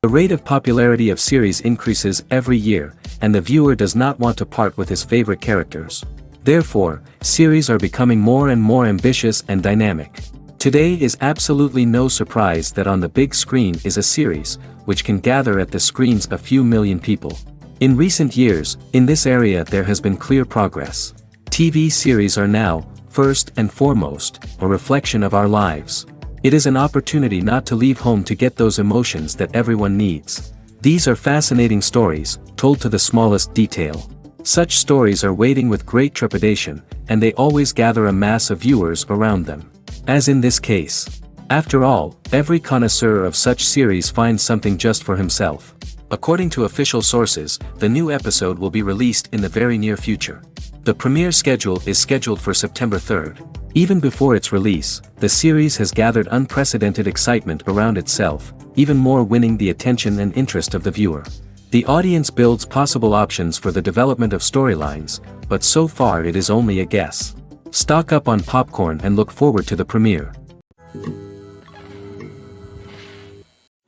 The rate of popularity of series increases every year, and the viewer does not want to part with his favorite characters. Therefore, series are becoming more and more ambitious and dynamic. Today is absolutely no surprise that on the big screen is a series, which can gather at the screens a few million people. In recent years, in this area there has been clear progress. TV series are now, first and foremost, a reflection of our lives. It is an opportunity not to leave home to get those emotions that everyone needs. These are fascinating stories, told to the smallest detail. Such stories are waiting with great trepidation, and they always gather a mass of viewers around them. As in this case. After all, every connoisseur of such series finds something just for himself. According to official sources, the new episode will be released in the very near future. The premiere schedule is scheduled for September 3rd. Even before its release, the series has gathered unprecedented excitement around itself, even more winning the attention and interest of the viewer. The audience builds possible options for the development of storylines, but so far it is only a guess. Stock up on popcorn and look forward to the premiere.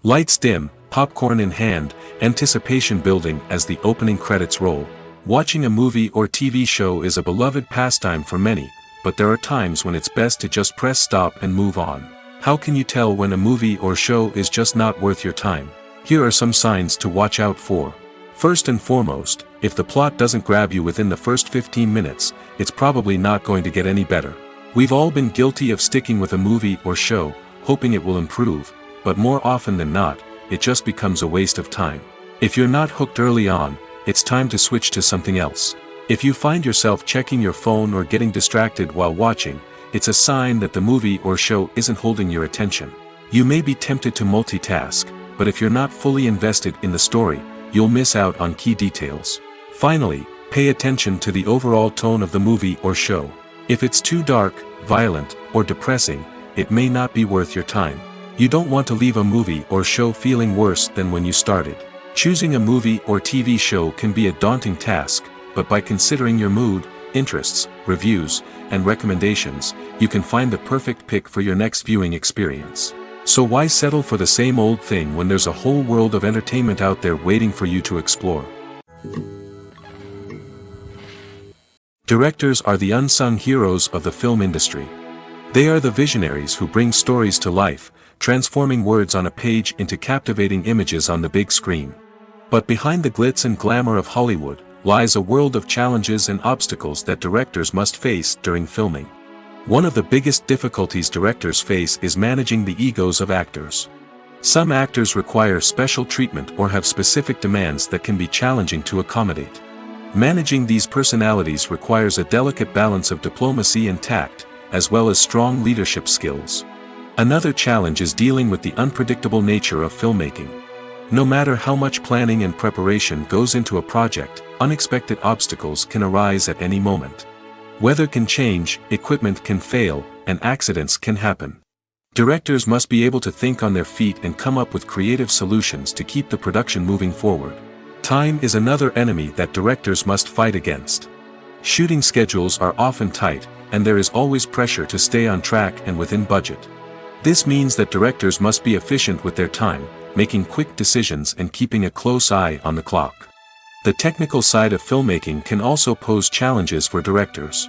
Lights dim, popcorn in hand, anticipation building as the opening credits roll. Watching a movie or TV show is a beloved pastime for many, but there are times when it's best to just press stop and move on. How can you tell when a movie or show is just not worth your time? Here are some signs to watch out for. First and foremost, if the plot doesn't grab you within the first 15 minutes, it's probably not going to get any better. We've all been guilty of sticking with a movie or show, hoping it will improve, but more often than not, it just becomes a waste of time. If you're not hooked early on, it's time to switch to something else. If you find yourself checking your phone or getting distracted while watching, it's a sign that the movie or show isn't holding your attention. You may be tempted to multitask, but if you're not fully invested in the story, you'll miss out on key details. Finally, pay attention to the overall tone of the movie or show. If it's too dark, violent, or depressing, it may not be worth your time. You don't want to leave a movie or show feeling worse than when you started. Choosing a movie or TV show can be a daunting task, but by considering your mood, interests, reviews, and recommendations, you can find the perfect pick for your next viewing experience. So why settle for the same old thing when there's a whole world of entertainment out there waiting for you to explore? Directors are the unsung heroes of the film industry. They are the visionaries who bring stories to life, transforming words on a page into captivating images on the big screen. But behind the glitz and glamour of Hollywood, lies a world of challenges and obstacles that directors must face during filming. One of the biggest difficulties directors face is managing the egos of actors. Some actors require special treatment or have specific demands that can be challenging to accommodate. Managing these personalities requires a delicate balance of diplomacy and tact, as well as strong leadership skills. Another challenge is dealing with the unpredictable nature of filmmaking. No matter how much planning and preparation goes into a project, unexpected obstacles can arise at any moment. Weather can change, equipment can fail, and accidents can happen. Directors must be able to think on their feet and come up with creative solutions to keep the production moving forward. Time is another enemy that directors must fight against. Shooting schedules are often tight, and there is always pressure to stay on track and within budget. This means that directors must be efficient with their time, making quick decisions and keeping a close eye on the clock. The technical side of filmmaking can also pose challenges for directors.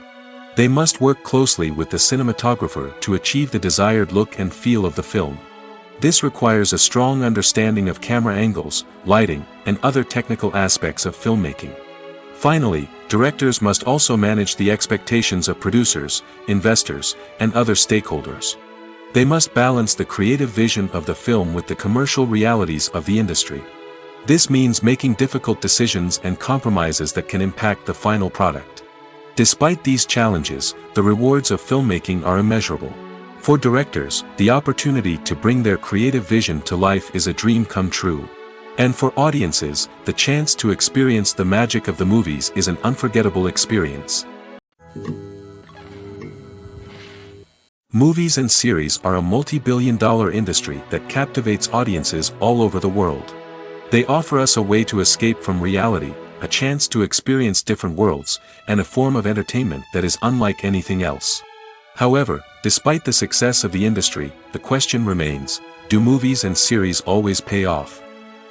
They must work closely with the cinematographer to achieve the desired look and feel of the film. This requires a strong understanding of camera angles, lighting, and other technical aspects of filmmaking. Finally, directors must also manage the expectations of producers, investors, and other stakeholders. They must balance the creative vision of the film with the commercial realities of the industry. This means making difficult decisions and compromises that can impact the final product. Despite these challenges, the rewards of filmmaking are immeasurable. For directors, the opportunity to bring their creative vision to life is a dream come true. And for audiences, the chance to experience the magic of the movies is an unforgettable experience. Movies and series are a multi-billion-dollar industry that captivates audiences all over the world. They offer us a way to escape from reality, a chance to experience different worlds, and a form of entertainment that is unlike anything else. However, despite the success of the industry, the question remains, do movies and series always pay off?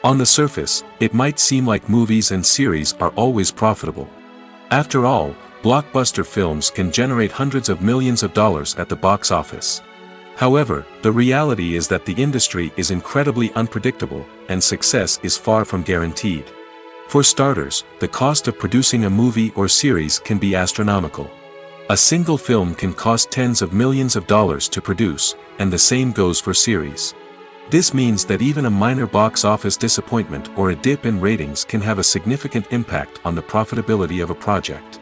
On the surface, it might seem like movies and series are always profitable. After all, blockbuster films can generate hundreds of millions of dollars at the box office. However, the reality is that the industry is incredibly unpredictable, and success is far from guaranteed. For starters, the cost of producing a movie or series can be astronomical. A single film can cost tens of millions of dollars to produce, and the same goes for series. This means that even a minor box office disappointment or a dip in ratings can have a significant impact on the profitability of a project.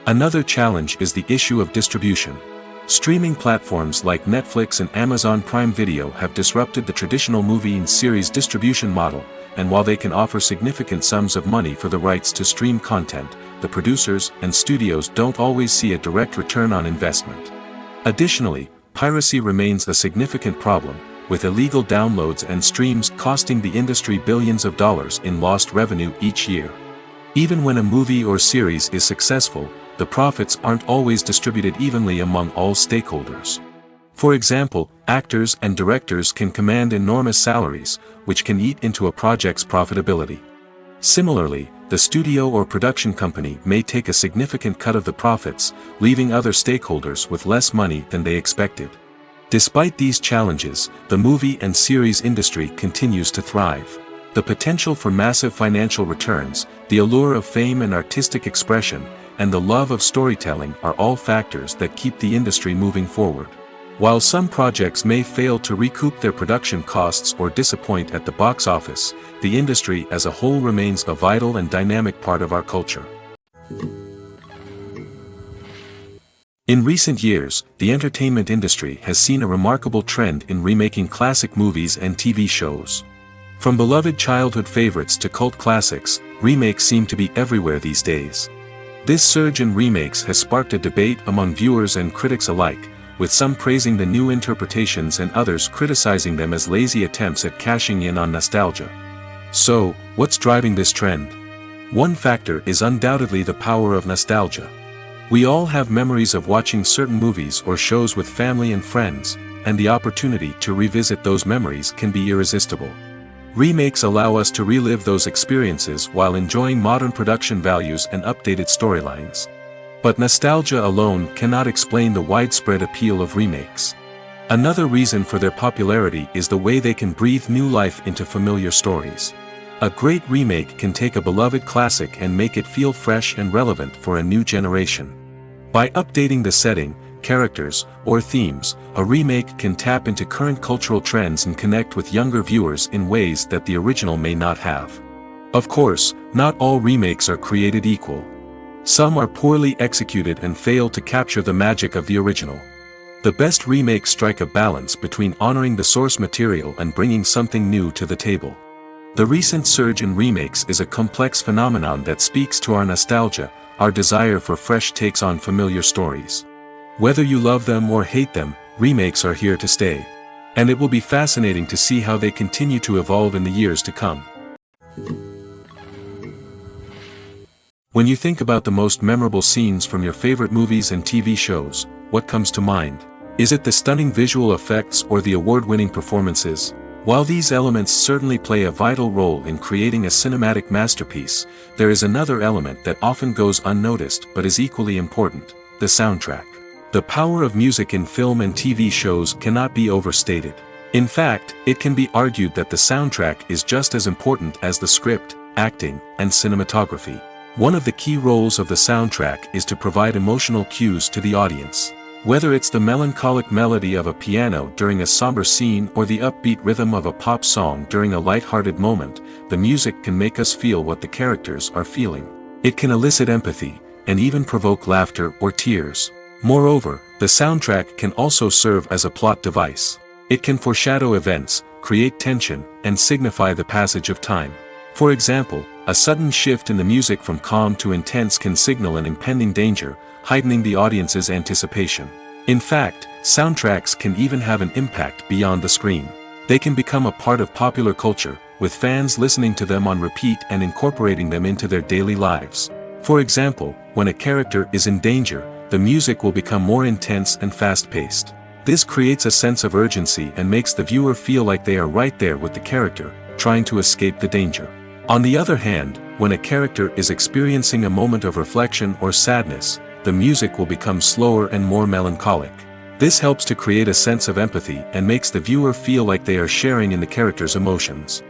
Another challenge is the issue of distribution. Streaming platforms like Netflix and Amazon Prime Video have disrupted the traditional movie and series distribution model, and while they can offer significant sums of money for the rights to stream content, the producers and studios don't always see a direct return on investment. Additionally, piracy remains a significant problem, with illegal downloads and streams costing the industry billions of dollars in lost revenue each year. Even when a movie or series is successful, the profits aren't always distributed evenly among all stakeholders. For example, actors and directors can command enormous salaries, which can eat into a project's profitability. Similarly, the studio or production company may take a significant cut of the profits, leaving other stakeholders with less money than they expected. Despite these challenges, the movie and series industry continues to thrive. The potential for massive financial returns, the allure of fame and artistic expression, and the love of storytelling are all factors that keep the industry moving forward. While some projects may fail to recoup their production costs or disappoint at the box office, the industry as a whole remains a vital and dynamic part of our culture. In recent years, the entertainment industry has seen a remarkable trend in remaking classic movies and TV shows. From beloved childhood favorites to cult classics, remakes seem to be everywhere these days. This surge in remakes has sparked a debate among viewers and critics alike, with some praising the new interpretations and others criticizing them as lazy attempts at cashing in on nostalgia. So, what's driving this trend? One factor is undoubtedly the power of nostalgia. We all have memories of watching certain movies or shows with family and friends, and the opportunity to revisit those memories can be irresistible. Remakes allow us to relive those experiences while enjoying modern production values and updated storylines. But nostalgia alone cannot explain the widespread appeal of remakes. Another reason for their popularity is the way they can breathe new life into familiar stories. A great remake can take a beloved classic and make it feel fresh and relevant for a new generation. By updating the setting, characters, or themes, a remake can tap into current cultural trends and connect with younger viewers in ways that the original may not have. Of course, not all remakes are created equal. Some are poorly executed and fail to capture the magic of the original. The best remakes strike a balance between honoring the source material and bringing something new to the table. The recent surge in remakes is a complex phenomenon that speaks to our nostalgia, our desire for fresh takes on familiar stories. Whether you love them or hate them, remakes are here to stay. And it will be fascinating to see how they continue to evolve in the years to come. When you think about the most memorable scenes from your favorite movies and TV shows, what comes to mind? Is it the stunning visual effects or the award-winning performances? While these elements certainly play a vital role in creating a cinematic masterpiece, there is another element that often goes unnoticed but is equally important: the soundtrack. The power of music in film and TV shows cannot be overstated. In fact, it can be argued that the soundtrack is just as important as the script, acting, and cinematography. One of the key roles of the soundtrack is to provide emotional cues to the audience. Whether it's the melancholic melody of a piano during a somber scene or the upbeat rhythm of a pop song during a light-hearted moment, the music can make us feel what the characters are feeling. It can elicit empathy, and even provoke laughter or tears. Moreover, the soundtrack can also serve as a plot device. It can foreshadow events, create tension, and signify the passage of time. For example, a sudden shift in the music from calm to intense can signal an impending danger, heightening the audience's anticipation. In fact, soundtracks can even have an impact beyond the screen. They can become a part of popular culture, with fans listening to them on repeat and incorporating them into their daily lives. For example, when a character is in danger, the music will become more intense and fast-paced. This creates a sense of urgency and makes the viewer feel like they are right there with the character, trying to escape the danger. On the other hand, when a character is experiencing a moment of reflection or sadness, the music will become slower and more melancholic. This helps to create a sense of empathy and makes the viewer feel like they are sharing in the character's emotions.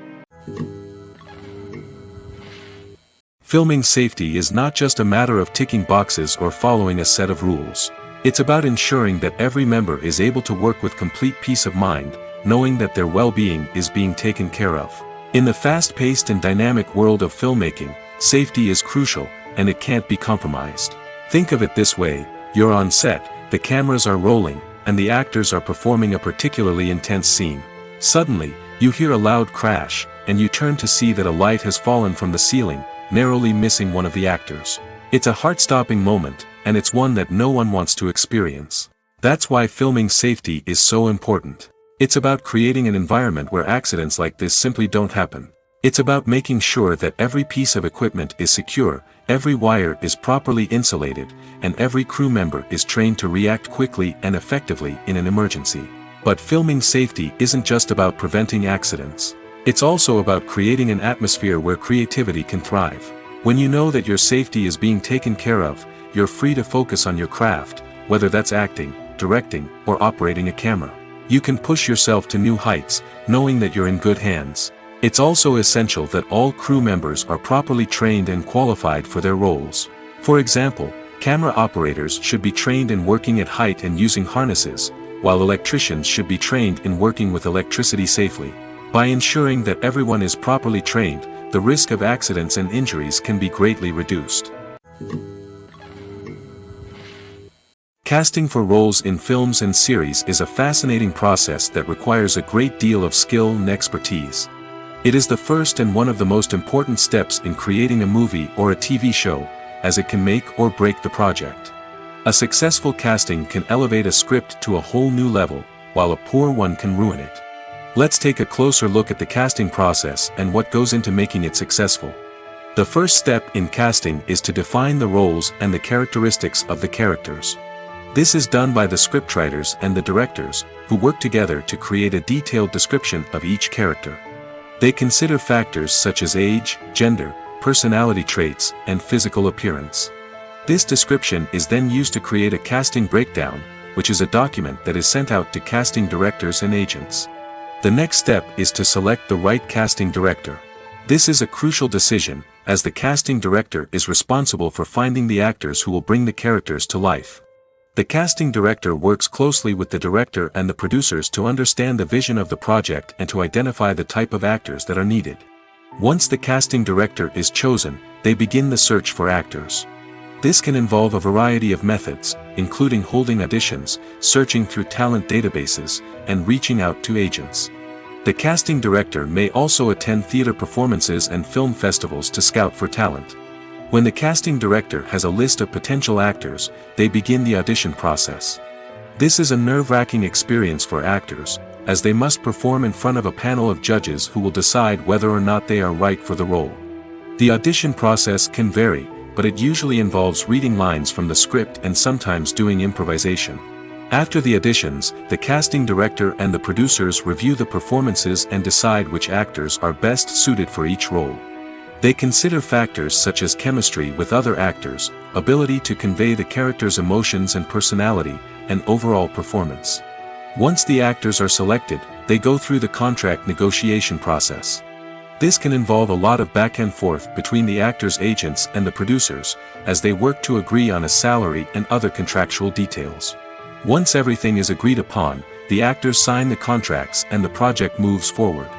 Filming safety is not just a matter of ticking boxes or following a set of rules. It's about ensuring that every member is able to work with complete peace of mind, knowing that their well-being is being taken care of. In the fast-paced and dynamic world of filmmaking, safety is crucial, and it can't be compromised. Think of it this way: you're on set, the cameras are rolling, and the actors are performing a particularly intense scene. Suddenly, you hear a loud crash, and you turn to see that a light has fallen from the ceiling, narrowly missing one of the actors. It's a heart-stopping moment, and it's one that no one wants to experience. That's why filming safety is so important. It's about creating an environment where accidents like this simply don't happen. It's about making sure that every piece of equipment is secure, every wire is properly insulated, and every crew member is trained to react quickly and effectively in an emergency. But filming safety isn't just about preventing accidents. It's also about creating an atmosphere where creativity can thrive. When you know that your safety is being taken care of, you're free to focus on your craft, whether that's acting, directing, or operating a camera. You can push yourself to new heights, knowing that you're in good hands. It's also essential that all crew members are properly trained and qualified for their roles. For example, camera operators should be trained in working at height and using harnesses, while electricians should be trained in working with electricity safely. By ensuring that everyone is properly trained, the risk of accidents and injuries can be greatly reduced. Casting for roles in films and series is a fascinating process that requires a great deal of skill and expertise. It is the first and one of the most important steps in creating a movie or a TV show, as it can make or break the project. A successful casting can elevate a script to a whole new level, while a poor one can ruin it. Let's take a closer look at the casting process and what goes into making it successful. The first step in casting is to define the roles and the characteristics of the characters. This is done by the scriptwriters and the directors, who work together to create a detailed description of each character. They consider factors such as age, gender, personality traits, and physical appearance. This description is then used to create a casting breakdown, which is a document that is sent out to casting directors and agents. The next step is to select the right casting director. This is a crucial decision, as the casting director is responsible for finding the actors who will bring the characters to life. The casting director works closely with the director and the producers to understand the vision of the project and to identify the type of actors that are needed. Once the casting director is chosen, they begin the search for actors. This can involve a variety of methods, including holding auditions, searching through talent databases, and reaching out to agents. The casting director may also attend theater performances and film festivals to scout for talent. When the casting director has a list of potential actors, they begin the audition process. This is a nerve-wracking experience for actors, as they must perform in front of a panel of judges who will decide whether or not they are right for the role. The audition process can vary, but it usually involves reading lines from the script and sometimes doing improvisation. After the auditions, the casting director and the producers review the performances and decide which actors are best suited for each role. They consider factors such as chemistry with other actors, ability to convey the character's emotions and personality, and overall performance. Once the actors are selected, they go through the contract negotiation process. This can involve a lot of back and forth between the actors' agents and the producers, as they work to agree on a salary and other contractual details. Once everything is agreed upon, the actors sign the contracts and the project moves forward.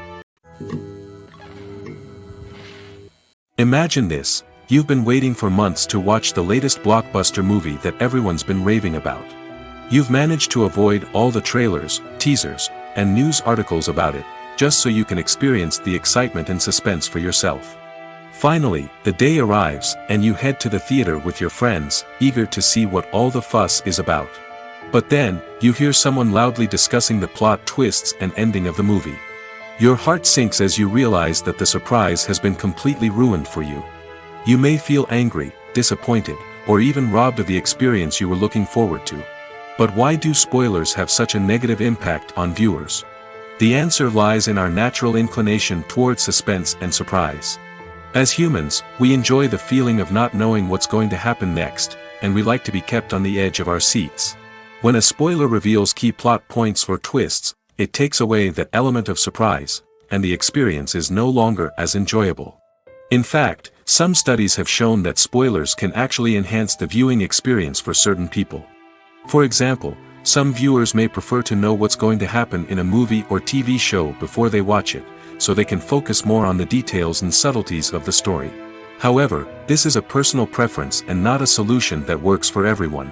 Imagine this: you've been waiting for months to watch the latest blockbuster movie that everyone's been raving about. You've managed to avoid all the trailers, teasers, and news articles about it, just so you can experience the excitement and suspense for yourself. Finally, the day arrives, and you head to the theater with your friends, eager to see what all the fuss is about. But then, you hear someone loudly discussing the plot twists and ending of the movie. Your heart sinks as you realize that the surprise has been completely ruined for you. You may feel angry, disappointed, or even robbed of the experience you were looking forward to. But why do spoilers have such a negative impact on viewers? The answer lies in our natural inclination toward suspense and surprise. As humans, we enjoy the feeling of not knowing what's going to happen next, and we like to be kept on the edge of our seats. When a spoiler reveals key plot points or twists, it takes away that element of surprise, and the experience is no longer as enjoyable. In fact, some studies have shown that spoilers can actually enhance the viewing experience for certain people. For example, some viewers may prefer to know what's going to happen in a movie or TV show before they watch it, so they can focus more on the details and subtleties of the story. However, this is a personal preference and not a solution that works for everyone.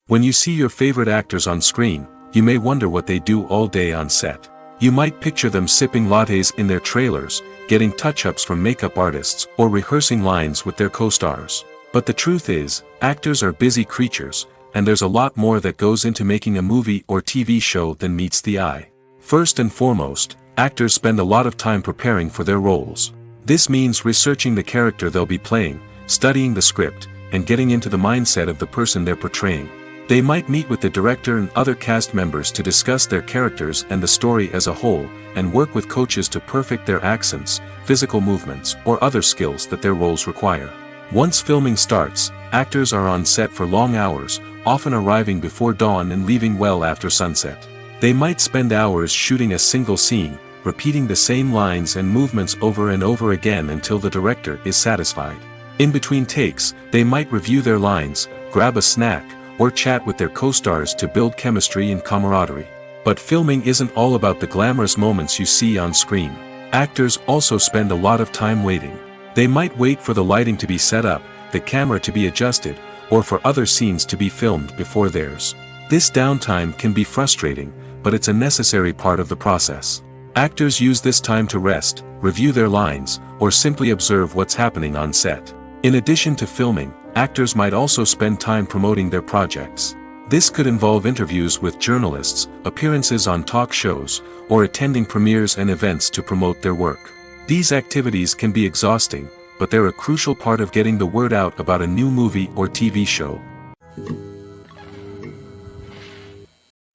When you see your favorite actors on screen, you may wonder what they do all day on set. You might picture them sipping lattes in their trailers, getting touch-ups from makeup artists, or rehearsing lines with their co-stars. But the truth is, actors are busy creatures, and there's a lot more that goes into making a movie or TV show than meets the eye. First and foremost, actors spend a lot of time preparing for their roles. This means researching the character they'll be playing, studying the script, and getting into the mindset of the person they're portraying. They might meet with the director and other cast members to discuss their characters and the story as a whole, and work with coaches to perfect their accents, physical movements, or other skills that their roles require. Once filming starts, actors are on set for long hours, often arriving before dawn and leaving well after sunset. They might spend hours shooting a single scene, repeating the same lines and movements over and over again until the director is satisfied. In between takes, they might review their lines, grab a snack, or chat with their co-stars to build chemistry and camaraderie. But filming isn't all about the glamorous moments you see on screen. Actors also spend a lot of time waiting. They might wait for the lighting to be set up, the camera to be adjusted, or for other scenes to be filmed before theirs. This downtime can be frustrating, but it's a necessary part of the process. Actors use this time to rest, review their lines, or simply observe what's happening on set. In addition to filming, actors might also spend time promoting their projects. This could involve interviews with journalists, appearances on talk shows, or attending premieres and events to promote their work. These activities can be exhausting, but they're a crucial part of getting the word out about a new movie or TV show.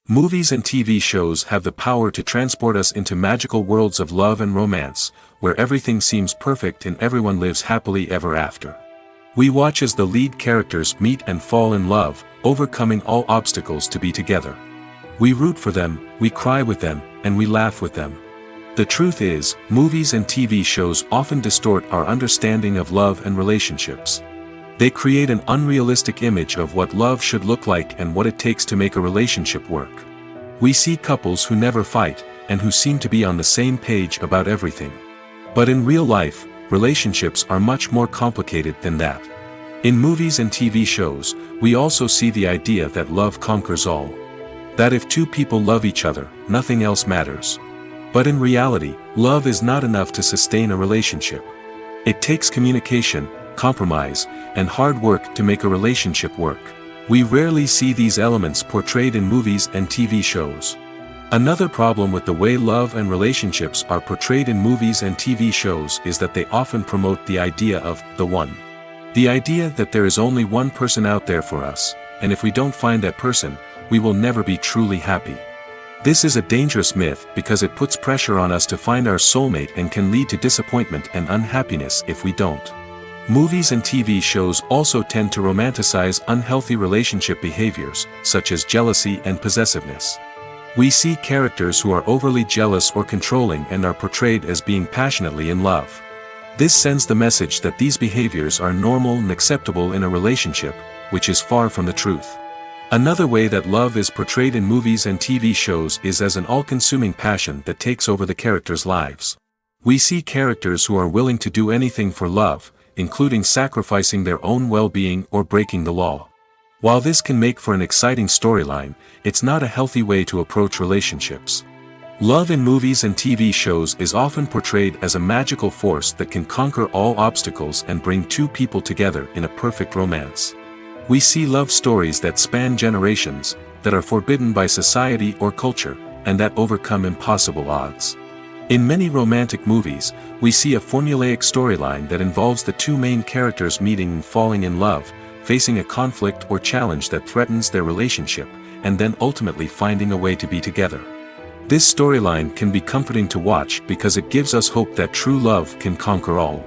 Movies and TV shows have the power to transport us into magical worlds of love and romance, where everything seems perfect and everyone lives happily ever after. We watch as the lead characters meet and fall in love, overcoming all obstacles to be together. We root for them, we cry with them, and we laugh with them. The truth is, movies and TV shows often distort our understanding of love and relationships. They create an unrealistic image of what love should look like and what it takes to make a relationship work. We see couples who never fight, and who seem to be on the same page about everything. But in real life, relationships are much more complicated than that. In movies and TV shows, we also see the idea that love conquers all. That if two people love each other, nothing else matters. But in reality, love is not enough to sustain a relationship. It takes communication, compromise, and hard work to make a relationship work. We rarely see these elements portrayed in movies and TV shows. Another problem with the way love and relationships are portrayed in movies and TV shows is that they often promote the idea of the one. The idea that there is only one person out there for us, and if we don't find that person, we will never be truly happy. This is a dangerous myth because it puts pressure on us to find our soulmate and can lead to disappointment and unhappiness if we don't. Movies and TV shows also tend to romanticize unhealthy relationship behaviors, such as jealousy and possessiveness. We see characters who are overly jealous or controlling and are portrayed as being passionately in love. This sends the message that these behaviors are normal and acceptable in a relationship, which is far from the truth. Another way that love is portrayed in movies and TV shows is as an all-consuming passion that takes over the characters' lives. We see characters who are willing to do anything for love, including sacrificing their own well-being or breaking the law. While this can make for an exciting storyline, it's not a healthy way to approach relationships. Love in movies and TV shows is often portrayed as a magical force that can conquer all obstacles and bring two people together in a perfect romance. We see love stories that span generations, that are forbidden by society or culture, and that overcome impossible odds. In many romantic movies, we see a formulaic storyline that involves the two main characters meeting and falling in love, facing a conflict or challenge that threatens their relationship, and then ultimately finding a way to be together. This storyline can be comforting to watch because it gives us hope that true love can conquer all.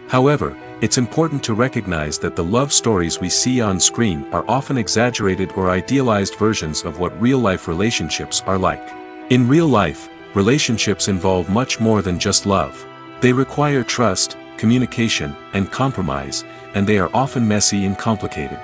However, it's important to recognize that the love stories we see on screen are often exaggerated or idealized versions of what real-life relationships are like. In real life, relationships involve much more than just love. They require trust, communication, and compromise, and they are often messy and complicated.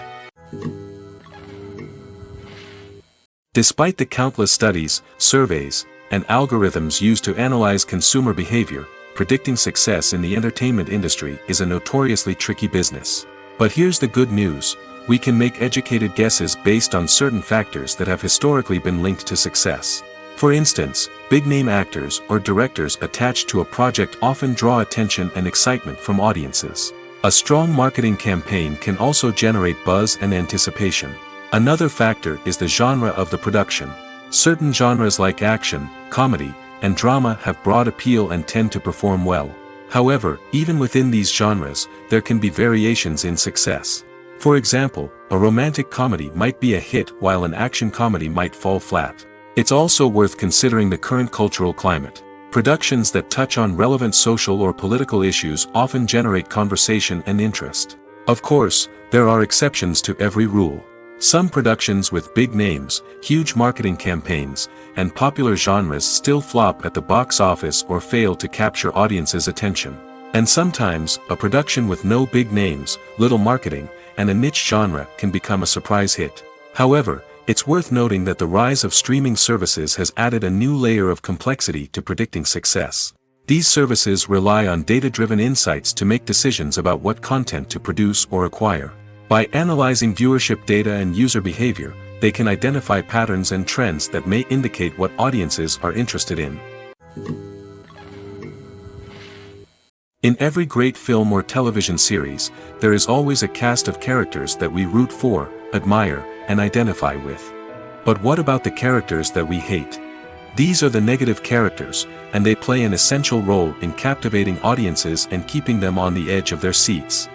Despite the countless studies, surveys, and algorithms used to analyze consumer behavior, predicting success in the entertainment industry is a notoriously tricky business. But here's the good news: we can make educated guesses based on certain factors that have historically been linked to success. For instance, big-name actors or directors attached to a project often draw attention and excitement from audiences. A strong marketing campaign can also generate buzz and anticipation. Another factor is the genre of the production. Certain genres like action, comedy, and drama have broad appeal and tend to perform well. However, even within these genres, there can be variations in success. For example, a romantic comedy might be a hit while an action comedy might fall flat. It's also worth considering the current cultural climate. Productions that touch on relevant social or political issues often generate conversation and interest. Of course, there are exceptions to every rule. Some productions with big names, huge marketing campaigns, and popular genres still flop at the box office or fail to capture audiences' attention. And sometimes, a production with no big names, little marketing, and a niche genre can become a surprise hit. However, it's worth noting that the rise of streaming services has added a new layer of complexity to predicting success. These services rely on data-driven insights to make decisions about what content to produce or acquire. By analyzing viewership data and user behavior, they can identify patterns and trends that may indicate what audiences are interested in. In every great film or television series, there is always a cast of characters that we root for, admire, and identify with. But what about the characters that we hate? These are the negative characters, and they play an essential role in captivating audiences and keeping them on the edge of their seats.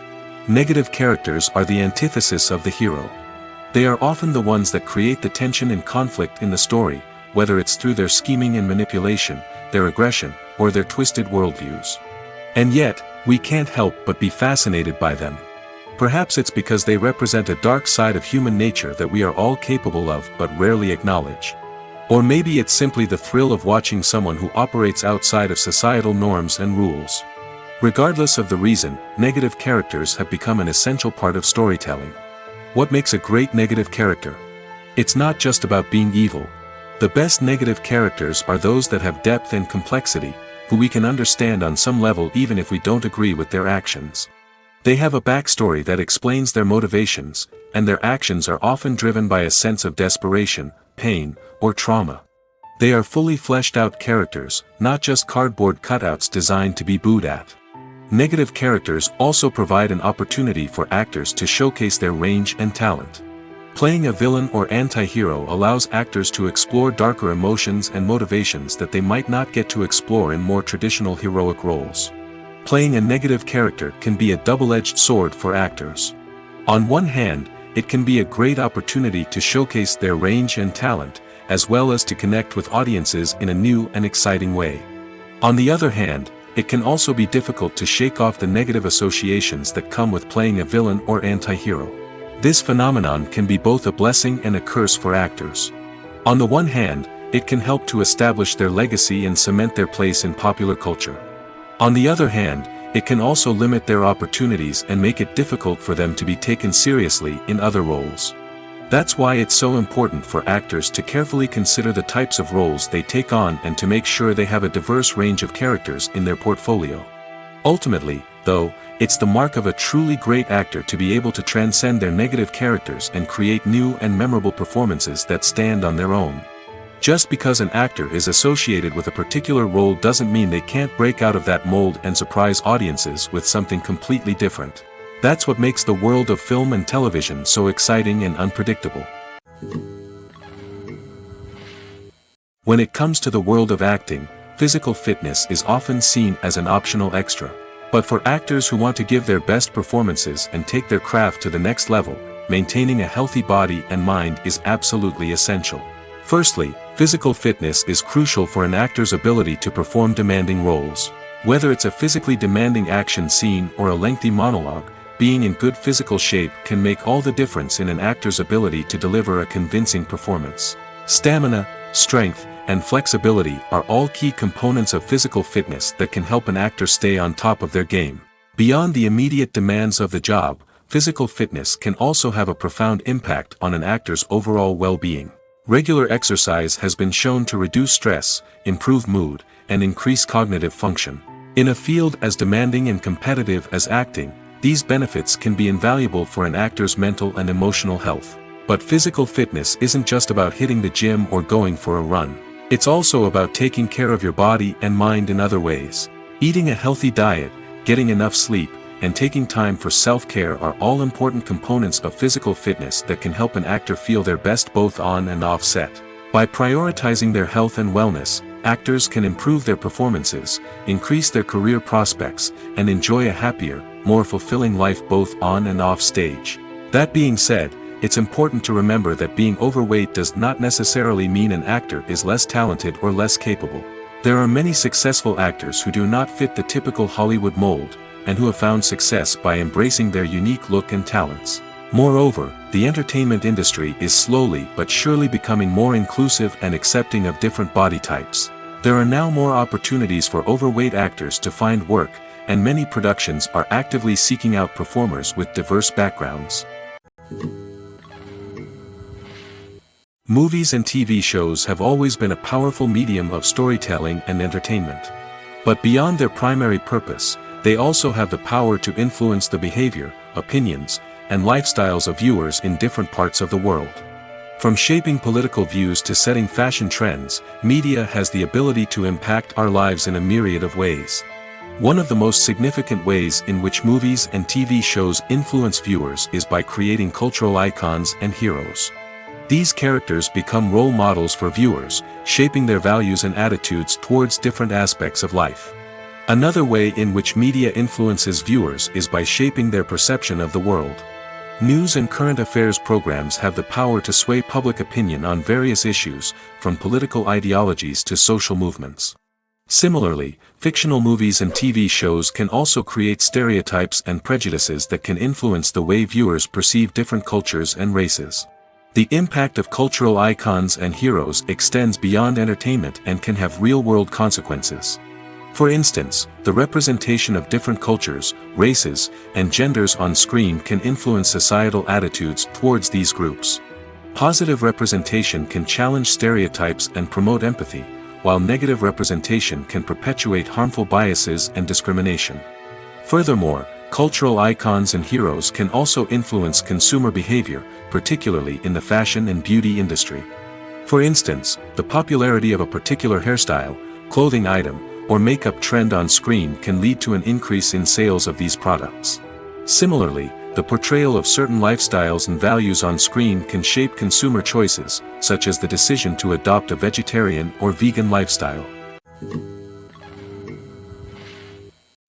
Negative characters are the antithesis of the hero. They are often the ones that create the tension and conflict in the story, whether it's through their scheming and manipulation, their aggression, or their twisted worldviews. And yet, we can't help but be fascinated by them. Perhaps it's because they represent a dark side of human nature that we are all capable of but rarely acknowledge. Or maybe it's simply the thrill of watching someone who operates outside of societal norms and rules. Regardless of the reason, negative characters have become an essential part of storytelling. What makes a great negative character? It's not just about being evil. The best negative characters are those that have depth and complexity, who we can understand on some level even if we don't agree with their actions. They have a backstory that explains their motivations, and their actions are often driven by a sense of desperation, pain, or trauma. They are fully fleshed out characters, not just cardboard cutouts designed to be booed at. Negative characters also provide an opportunity for actors to showcase their range and talent. Playing a villain or anti-hero allows actors to explore darker emotions and motivations that they might not get to explore in more traditional heroic roles. Playing a negative character can be a double-edged sword for actors. On one hand, it can be a great opportunity to showcase their range and talent, as well as to connect with audiences in a new and exciting way. On the other hand, it can also be difficult to shake off the negative associations that come with playing a villain or anti-hero. This phenomenon can be both a blessing and a curse for actors. On the one hand, it can help to establish their legacy and cement their place in popular culture. On the other hand, it can also limit their opportunities and make it difficult for them to be taken seriously in other roles. That's why it's so important for actors to carefully consider the types of roles they take on and to make sure they have a diverse range of characters in their portfolio. Ultimately, though, it's the mark of a truly great actor to be able to transcend their negative characters and create new and memorable performances that stand on their own. Just because an actor is associated with a particular role doesn't mean they can't break out of that mold and surprise audiences with something completely different. That's what makes the world of film and television so exciting and unpredictable. When it comes to the world of acting, physical fitness is often seen as an optional extra. But for actors who want to give their best performances and take their craft to the next level, maintaining a healthy body and mind is absolutely essential. Firstly, physical fitness is crucial for an actor's ability to perform demanding roles. Whether it's a physically demanding action scene or a lengthy monologue, being in good physical shape can make all the difference in an actor's ability to deliver a convincing performance. Stamina, strength, and flexibility are all key components of physical fitness that can help an actor stay on top of their game. Beyond the immediate demands of the job, physical fitness can also have a profound impact on an actor's overall well-being. Regular exercise has been shown to reduce stress, improve mood, and increase cognitive function. In a field as demanding and competitive as acting, these benefits can be invaluable for an actor's mental and emotional health. But physical fitness isn't just about hitting the gym or going for a run. It's also about taking care of your body and mind in other ways. Eating a healthy diet, getting enough sleep, and taking time for self-care are all important components of physical fitness that can help an actor feel their best both on and off set. By prioritizing their health and wellness, actors can improve their performances, increase their career prospects, and enjoy a happier, more fulfilling life both on and off stage. That being said, it's important to remember that being overweight does not necessarily mean an actor is less talented or less capable. There are many successful actors who do not fit the typical Hollywood mold, and who have found success by embracing their unique look and talents. Moreover, the entertainment industry is slowly but surely becoming more inclusive and accepting of different body types. There are now more opportunities for overweight actors to find work, and many productions are actively seeking out performers with diverse backgrounds. Movies and TV shows have always been a powerful medium of storytelling and entertainment. But beyond their primary purpose, they also have the power to influence the behavior, opinions, and lifestyles of viewers in different parts of the world. From shaping political views to setting fashion trends, media has the ability to impact our lives in a myriad of ways. One of the most significant ways in which movies and TV shows influence viewers is by creating cultural icons and heroes. These characters become role models for viewers, shaping their values and attitudes towards different aspects of life. Another way in which media influences viewers is by shaping their perception of the world. News and current affairs programs have the power to sway public opinion on various issues, from political ideologies to social movements. Similarly, fictional movies and TV shows can also create stereotypes and prejudices that can influence the way viewers perceive different cultures and races. The impact of cultural icons and heroes extends beyond entertainment and can have real-world consequences. For instance, the representation of different cultures, races, and genders on screen can influence societal attitudes towards these groups. Positive representation can challenge stereotypes and promote empathy, while negative representation can perpetuate harmful biases and discrimination. Furthermore, cultural icons and heroes can also influence consumer behavior, particularly in the fashion and beauty industry. For instance, the popularity of a particular hairstyle, clothing item, or makeup trend on screen can lead to an increase in sales of these products. Similarly, the portrayal of certain lifestyles and values on screen can shape consumer choices, such as the decision to adopt a vegetarian or vegan lifestyle.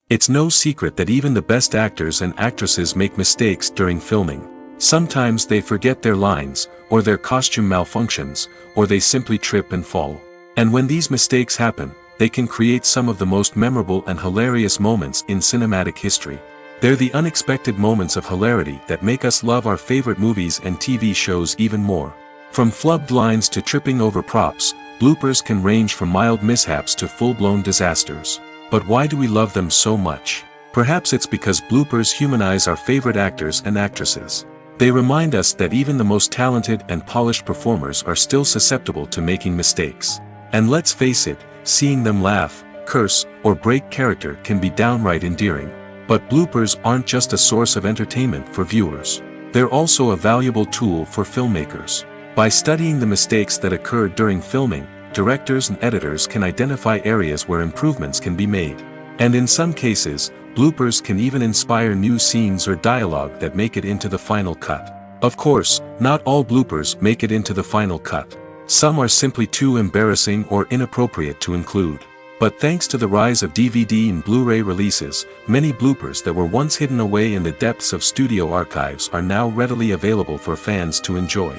It's no secret that even the best actors and actresses make mistakes during filming. Sometimes they forget their lines, or their costume malfunctions, or they simply trip and fall. And when these mistakes happen, they can create some of the most memorable and hilarious moments in cinematic history. They're the unexpected moments of hilarity that make us love our favorite movies and TV shows even more. From flubbed lines to tripping over props, bloopers can range from mild mishaps to full-blown disasters. But why do we love them so much? Perhaps it's because bloopers humanize our favorite actors and actresses. They remind us that even the most talented and polished performers are still susceptible to making mistakes. And let's face it, seeing them laugh, curse, or break character can be downright endearing. But bloopers aren't just a source of entertainment for viewers. They're also a valuable tool for filmmakers. By studying the mistakes that occurred during filming, directors and editors can identify areas where improvements can be made. And in some cases, bloopers can even inspire new scenes or dialogue that make it into the final cut. Of course, not all bloopers make it into the final cut. Some are simply too embarrassing or inappropriate to include. But thanks to the rise of DVD and Blu-ray releases, many bloopers that were once hidden away in the depths of studio archives are now readily available for fans to enjoy.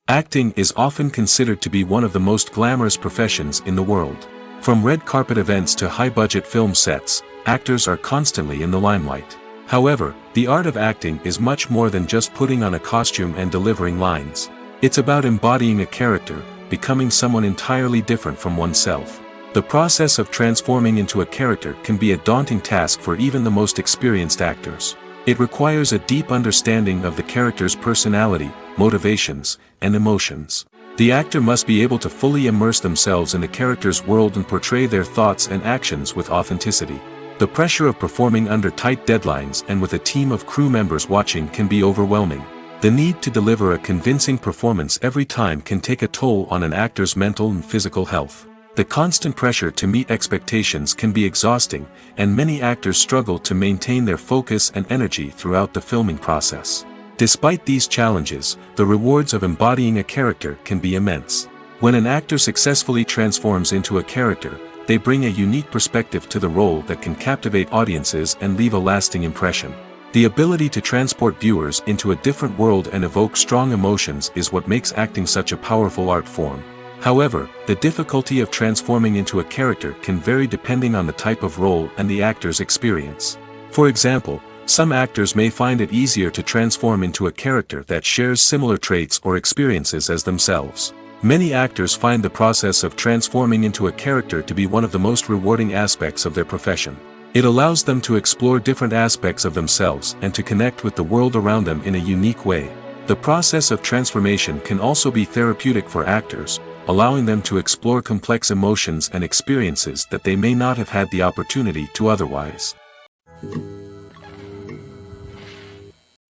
Acting is often considered to be one of the most glamorous professions in the world. From red carpet events to high-budget film sets, actors are constantly in the limelight. However, the art of acting is much more than just putting on a costume and delivering lines. It's about embodying a character, becoming someone entirely different from oneself. The process of transforming into a character can be a daunting task for even the most experienced actors. It requires a deep understanding of the character's personality, motivations, and emotions. The actor must be able to fully immerse themselves in the character's world and portray their thoughts and actions with authenticity. The pressure of performing under tight deadlines and with a team of crew members watching can be overwhelming. The need to deliver a convincing performance every time can take a toll on an actor's mental and physical health. The constant pressure to meet expectations can be exhausting, and many actors struggle to maintain their focus and energy throughout the filming process. Despite these challenges, the rewards of embodying a character can be immense. When an actor successfully transforms into a character, they bring a unique perspective to the role that can captivate audiences and leave a lasting impression. The ability to transport viewers into a different world and evoke strong emotions is what makes acting such a powerful art form. However, the difficulty of transforming into a character can vary depending on the type of role and the actor's experience. For example, some actors may find it easier to transform into a character that shares similar traits or experiences as themselves. Many actors find the process of transforming into a character to be one of the most rewarding aspects of their profession. It allows them to explore different aspects of themselves and to connect with the world around them in a unique way. The process of transformation can also be therapeutic for actors, allowing them to explore complex emotions and experiences that they may not have had the opportunity to otherwise.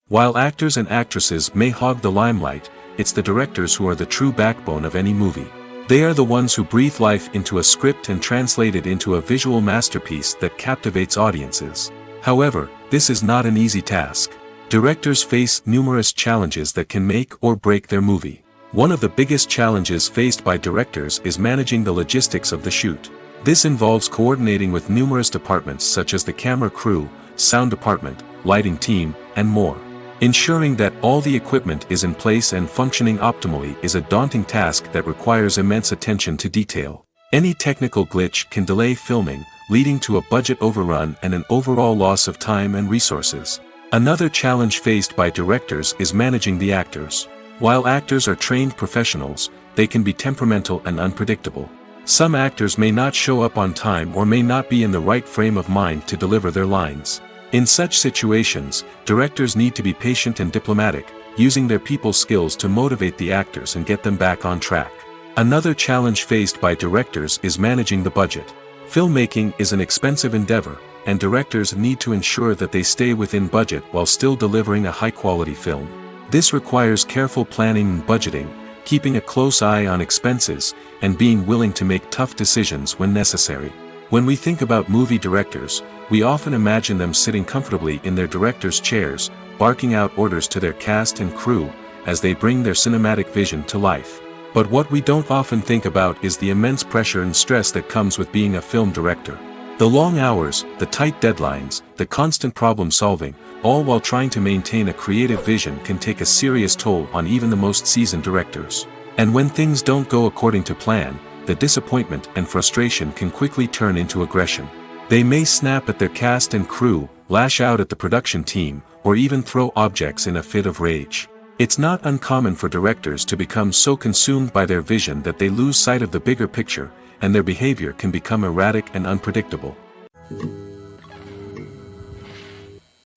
While actors and actresses may hog the limelight, it's the directors who are the true backbone of any movie. They are the ones who breathe life into a script and translate it into a visual masterpiece that captivates audiences. However, this is not an easy task. Directors face numerous challenges that can make or break their movie. One of the biggest challenges faced by directors is managing the logistics of the shoot. This involves coordinating with numerous departments such as the camera crew, sound department, lighting team, and more. Ensuring that all the equipment is in place and functioning optimally is a daunting task that requires immense attention to detail. Any technical glitch can delay filming, leading to a budget overrun and an overall loss of time and resources. Another challenge faced by directors is managing the actors. While actors are trained professionals, they can be temperamental and unpredictable. Some actors may not show up on time or may not be in the right frame of mind to deliver their lines. In such situations, directors need to be patient and diplomatic, using their people skills to motivate the actors and get them back on track. Another challenge faced by directors is managing the budget. Filmmaking is an expensive endeavor, and directors need to ensure that they stay within budget while still delivering a high-quality film. This requires careful planning and budgeting, keeping a close eye on expenses, and being willing to make tough decisions when necessary. When we think about movie directors, we often imagine them sitting comfortably in their director's chairs, barking out orders to their cast and crew, as they bring their cinematic vision to life. But what we don't often think about is the immense pressure and stress that comes with being a film director. The long hours, the tight deadlines, the constant problem solving, all while trying to maintain a creative vision can take a serious toll on even the most seasoned directors. And when things don't go according to plan, the disappointment and frustration can quickly turn into aggression. They may snap at their cast and crew, lash out at the production team, or even throw objects in a fit of rage. It's not uncommon for directors to become so consumed by their vision that they lose sight of the bigger picture, and their behavior can become erratic and unpredictable.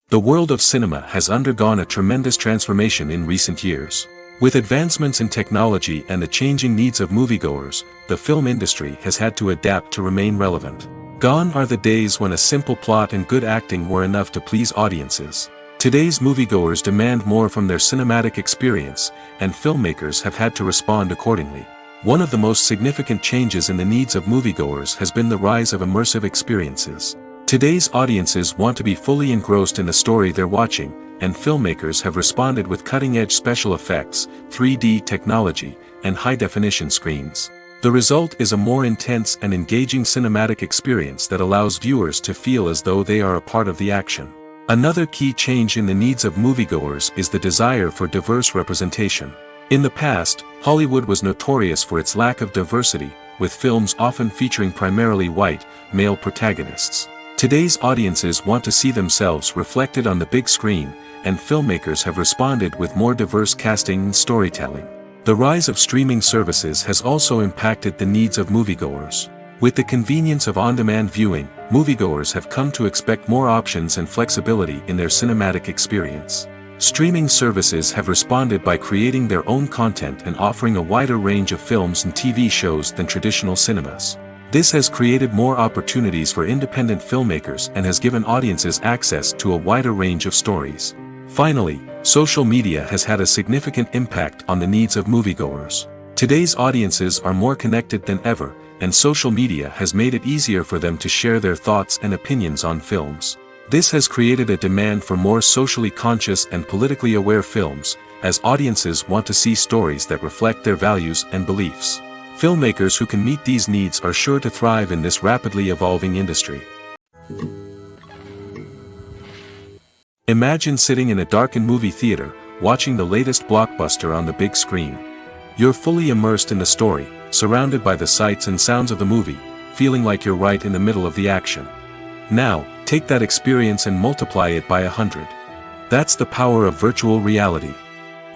The world of cinema has undergone a tremendous transformation in recent years. With advancements in technology and the changing needs of moviegoers, the film industry has had to adapt to remain relevant. Gone are the days when a simple plot and good acting were enough to please audiences. Today's moviegoers demand more from their cinematic experience, and filmmakers have had to respond accordingly. One of the most significant changes in the needs of moviegoers has been the rise of immersive experiences. Today's audiences want to be fully engrossed in the story they're watching, and filmmakers have responded with cutting-edge special effects, 3D technology, and high-definition screens. The result is a more intense and engaging cinematic experience that allows viewers to feel as though they are a part of the action. Another key change in the needs of moviegoers is the desire for diverse representation. In the past, Hollywood was notorious for its lack of diversity, with films often featuring primarily white, male protagonists. Today's audiences want to see themselves reflected on the big screen, and filmmakers have responded with more diverse casting and storytelling. The rise of streaming services has also impacted the needs of moviegoers. With the convenience of on-demand viewing, moviegoers have come to expect more options and flexibility in their cinematic experience. Streaming services have responded by creating their own content and offering a wider range of films and TV shows than traditional cinemas. This has created more opportunities for independent filmmakers and has given audiences access to a wider range of stories. Finally, social media has had a significant impact on the needs of moviegoers. Today's audiences are more connected than ever, and social media has made it easier for them to share their thoughts and opinions on films. This has created a demand for more socially conscious and politically aware films, as audiences want to see stories that reflect their values and beliefs. Filmmakers who can meet these needs are sure to thrive in this rapidly evolving industry. Imagine sitting in a darkened movie theater, watching the latest blockbuster on the big screen. You're fully immersed in the story, surrounded by the sights and sounds of the movie, feeling like you're right in the middle of the action. Now, take that experience and multiply it by 100. That's the power of virtual reality.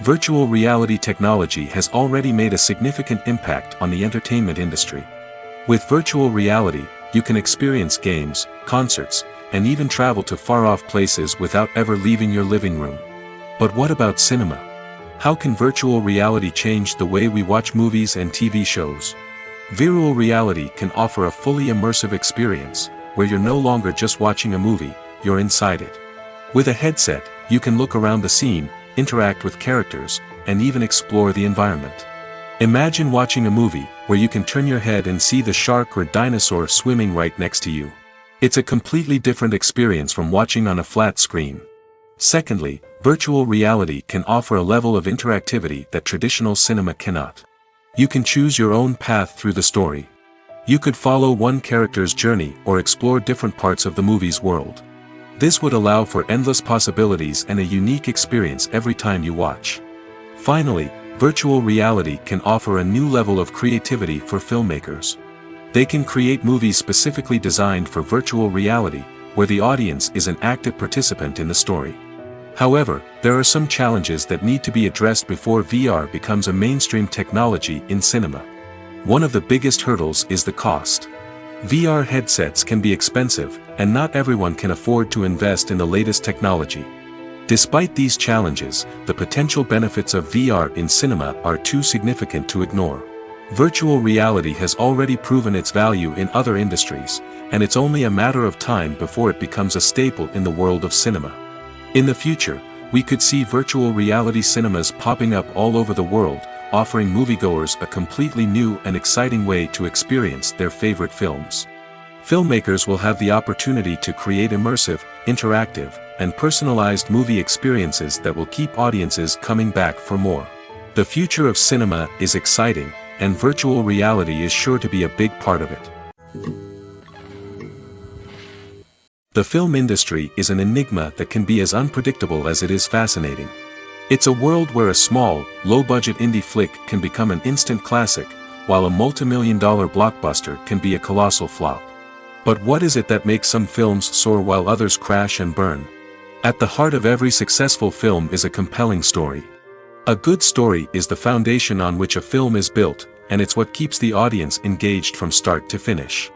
Virtual reality technology has already made a significant impact on the entertainment industry. With virtual reality, you can experience games, concerts, and even travel to far-off places without ever leaving your living room. But what about cinema? How can virtual reality change the way we watch movies and TV shows? Virtual reality can offer a fully immersive experience, where you're no longer just watching a movie, you're inside it. With a headset, you can look around the scene, interact with characters, and even explore the environment. Imagine watching a movie where you can turn your head and see the shark or dinosaur swimming right next to you. It's a completely different experience from watching on a flat screen. Secondly, virtual reality can offer a level of interactivity that traditional cinema cannot. You can choose your own path through the story. You could follow one character's journey or explore different parts of the movie's world. This would allow for endless possibilities and a unique experience every time you watch. Finally, virtual reality can offer a new level of creativity for filmmakers. They can create movies specifically designed for virtual reality, where the audience is an active participant in the story. However, there are some challenges that need to be addressed before VR becomes a mainstream technology in cinema. One of the biggest hurdles is the cost. VR headsets can be expensive, and not everyone can afford to invest in the latest technology. Despite these challenges, the potential benefits of VR in cinema are too significant to ignore. Virtual reality has already proven its value in other industries, and it's only a matter of time before it becomes a staple in the world of cinema. In the future, we could see virtual reality cinemas popping up all over the world, offering moviegoers a completely new and exciting way to experience their favorite films. Filmmakers will have the opportunity to create immersive, interactive, and personalized movie experiences that will keep audiences coming back for more. The future of cinema is exciting, and virtual reality is sure to be a big part of it. The film industry is an enigma that can be as unpredictable as it is fascinating. It's a world where a small, low-budget indie flick can become an instant classic, while a multi-million-dollar blockbuster can be a colossal flop. But what is it that makes some films soar while others crash and burn? At the heart of every successful film is a compelling story. A good story is the foundation on which a film is built, and it's what keeps the audience engaged from start to finish.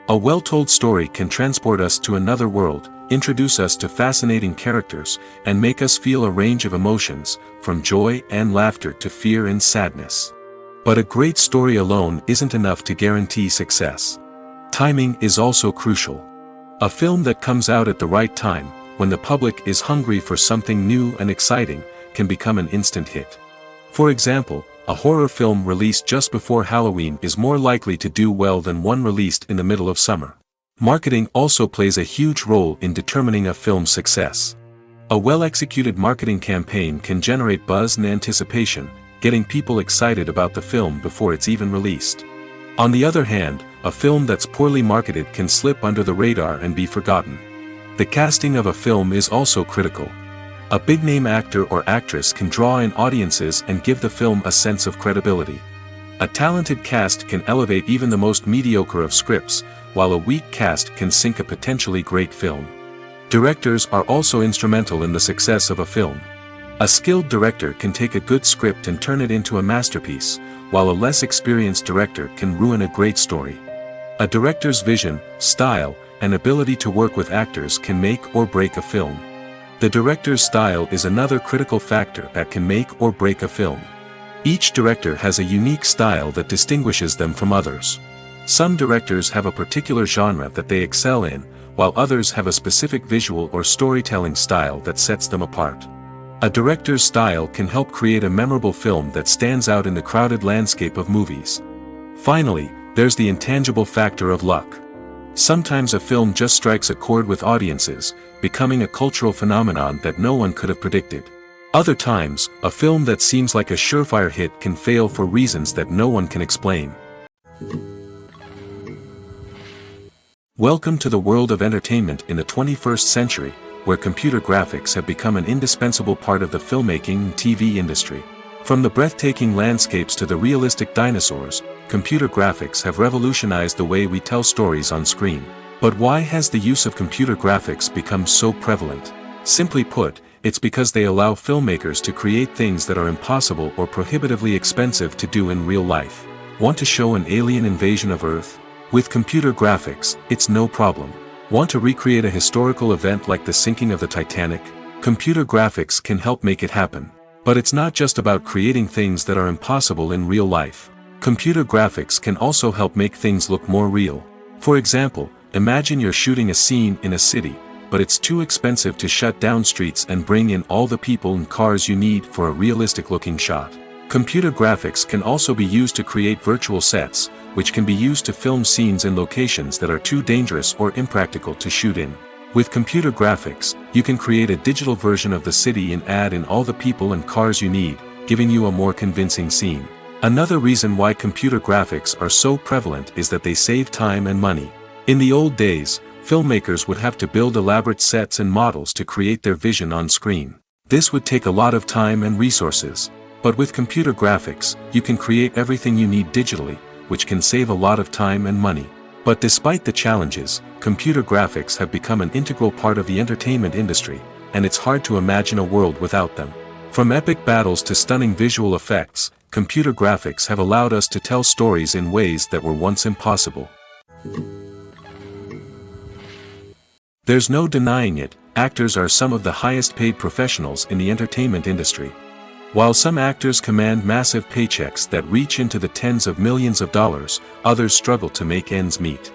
A well-told story can transport us to another world, introduce us to fascinating characters, and make us feel a range of emotions, from joy and laughter to fear and sadness. But a great story alone isn't enough to guarantee success. Timing is also crucial. A film that comes out at the right time, when the public is hungry for something new and exciting, can become an instant hit. For example, a horror film released just before Halloween is more likely to do well than one released in the middle of summer. Marketing also plays a huge role in determining a film's success. A well-executed marketing campaign can generate buzz and anticipation, getting people excited about the film before it's even released. On the other hand, a film that's poorly marketed can slip under the radar and be forgotten. The casting of a film is also critical. A big-name actor or actress can draw in audiences and give the film a sense of credibility. A talented cast can elevate even the most mediocre of scripts, while a weak cast can sink a potentially great film. Directors are also instrumental in the success of a film. A skilled director can take a good script and turn it into a masterpiece, while a less experienced director can ruin a great story. A director's vision, style, and ability to work with actors can make or break a film. The director's style is another critical factor that can make or break a film. Each director has a unique style that distinguishes them from others. Some directors have a particular genre that they excel in, while others have a specific visual or storytelling style that sets them apart. A director's style can help create a memorable film that stands out in the crowded landscape of movies. Finally, there's the intangible factor of luck. Sometimes a film just strikes a chord with audiences, becoming a cultural phenomenon that no one could have predicted. Other times, a film that seems like a surefire hit can fail for reasons that no one can explain. Welcome to the world of entertainment in the 21st century, where computer graphics have become an indispensable part of the filmmaking and TV industry. From the breathtaking landscapes to the realistic dinosaurs, computer graphics have revolutionized the way we tell stories on screen. But why has the use of computer graphics become so prevalent? Simply put, it's because they allow filmmakers to create things that are impossible or prohibitively expensive to do in real life. Want to show an alien invasion of Earth? With computer graphics, it's no problem. Want to recreate a historical event like the sinking of the Titanic? Computer graphics can help make it happen. But it's not just about creating things that are impossible in real life. Computer graphics can also help make things look more real. For example, imagine you're shooting a scene in a city, but it's too expensive to shut down streets and bring in all the people and cars you need for a realistic-looking shot. Computer graphics can also be used to create virtual sets, which can be used to film scenes in locations that are too dangerous or impractical to shoot in. With computer graphics, you can create a digital version of the city and add in all the people and cars you need, giving you a more convincing scene. Another reason why computer graphics are so prevalent is that they save time and money. In the old days, filmmakers would have to build elaborate sets and models to create their vision on screen. This would take a lot of time and resources. But with computer graphics, you can create everything you need digitally, which can save a lot of time and money. But despite the challenges, computer graphics have become an integral part of the entertainment industry, and it's hard to imagine a world without them. From epic battles to stunning visual effects, computer graphics have allowed us to tell stories in ways that were once impossible. There's no denying it, actors are some of the highest paid professionals in the entertainment industry. While some actors command massive paychecks that reach into the tens of millions of dollars, others struggle to make ends meet.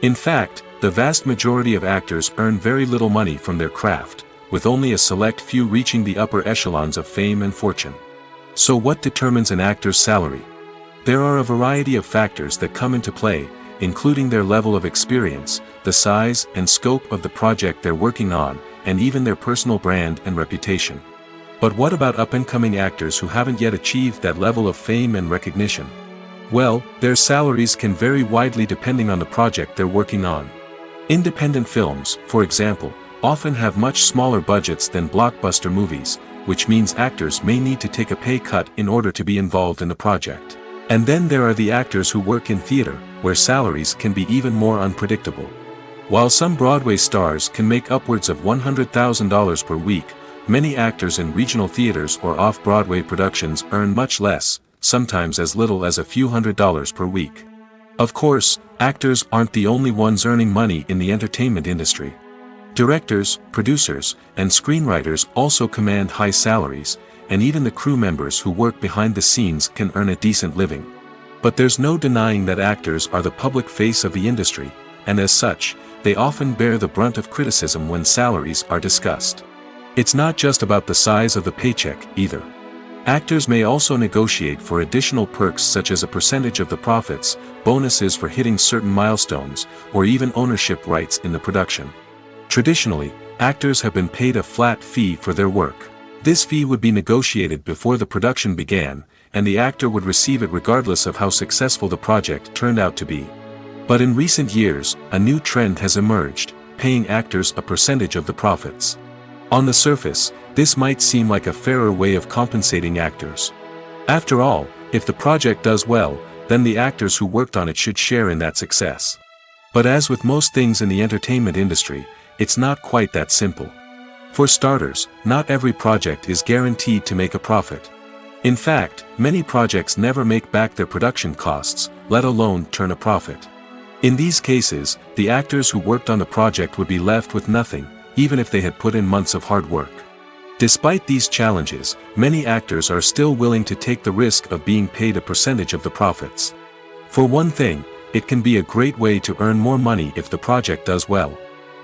In fact, the vast majority of actors earn very little money from their craft, with only a select few reaching the upper echelons of fame and fortune. So what determines an actor's salary? There are a variety of factors that come into play, including their level of experience, the size and scope of the project they're working on, and even their personal brand and reputation. But what about up-and-coming actors who haven't yet achieved that level of fame and recognition? Well, their salaries can vary widely depending on the project they're working on. Independent films, for example, often have much smaller budgets than blockbuster movies, which means actors may need to take a pay cut in order to be involved in the project. And then there are the actors who work in theater, where salaries can be even more unpredictable. While some Broadway stars can make upwards of $100,000 per week, many actors in regional theaters or off-Broadway productions earn much less, sometimes as little as a few $100s per week. Of course, actors aren't the only ones earning money in the entertainment industry. Directors, producers, and screenwriters also command high salaries, and even the crew members who work behind the scenes can earn a decent living. But there's no denying that actors are the public face of the industry, and as such, they often bear the brunt of criticism when salaries are discussed. It's not just about the size of the paycheck, either. Actors may also negotiate for additional perks such as a percentage of the profits, bonuses for hitting certain milestones, or even ownership rights in the production. Traditionally, actors have been paid a flat fee for their work. This fee would be negotiated before the production began, and the actor would receive it regardless of how successful the project turned out to be. But in recent years, a new trend has emerged, paying actors a percentage of the profits. On the surface, this might seem like a fairer way of compensating actors. After all, if the project does well, then the actors who worked on it should share in that success. But as with most things in the entertainment industry, it's not quite that simple. For starters, not every project is guaranteed to make a profit. In fact, many projects never make back their production costs, let alone turn a profit. In these cases, the actors who worked on the project would be left with nothing, even if they had put in months of hard work. Despite these challenges, many actors are still willing to take the risk of being paid a percentage of the profits. For one thing, it can be a great way to earn more money if the project does well.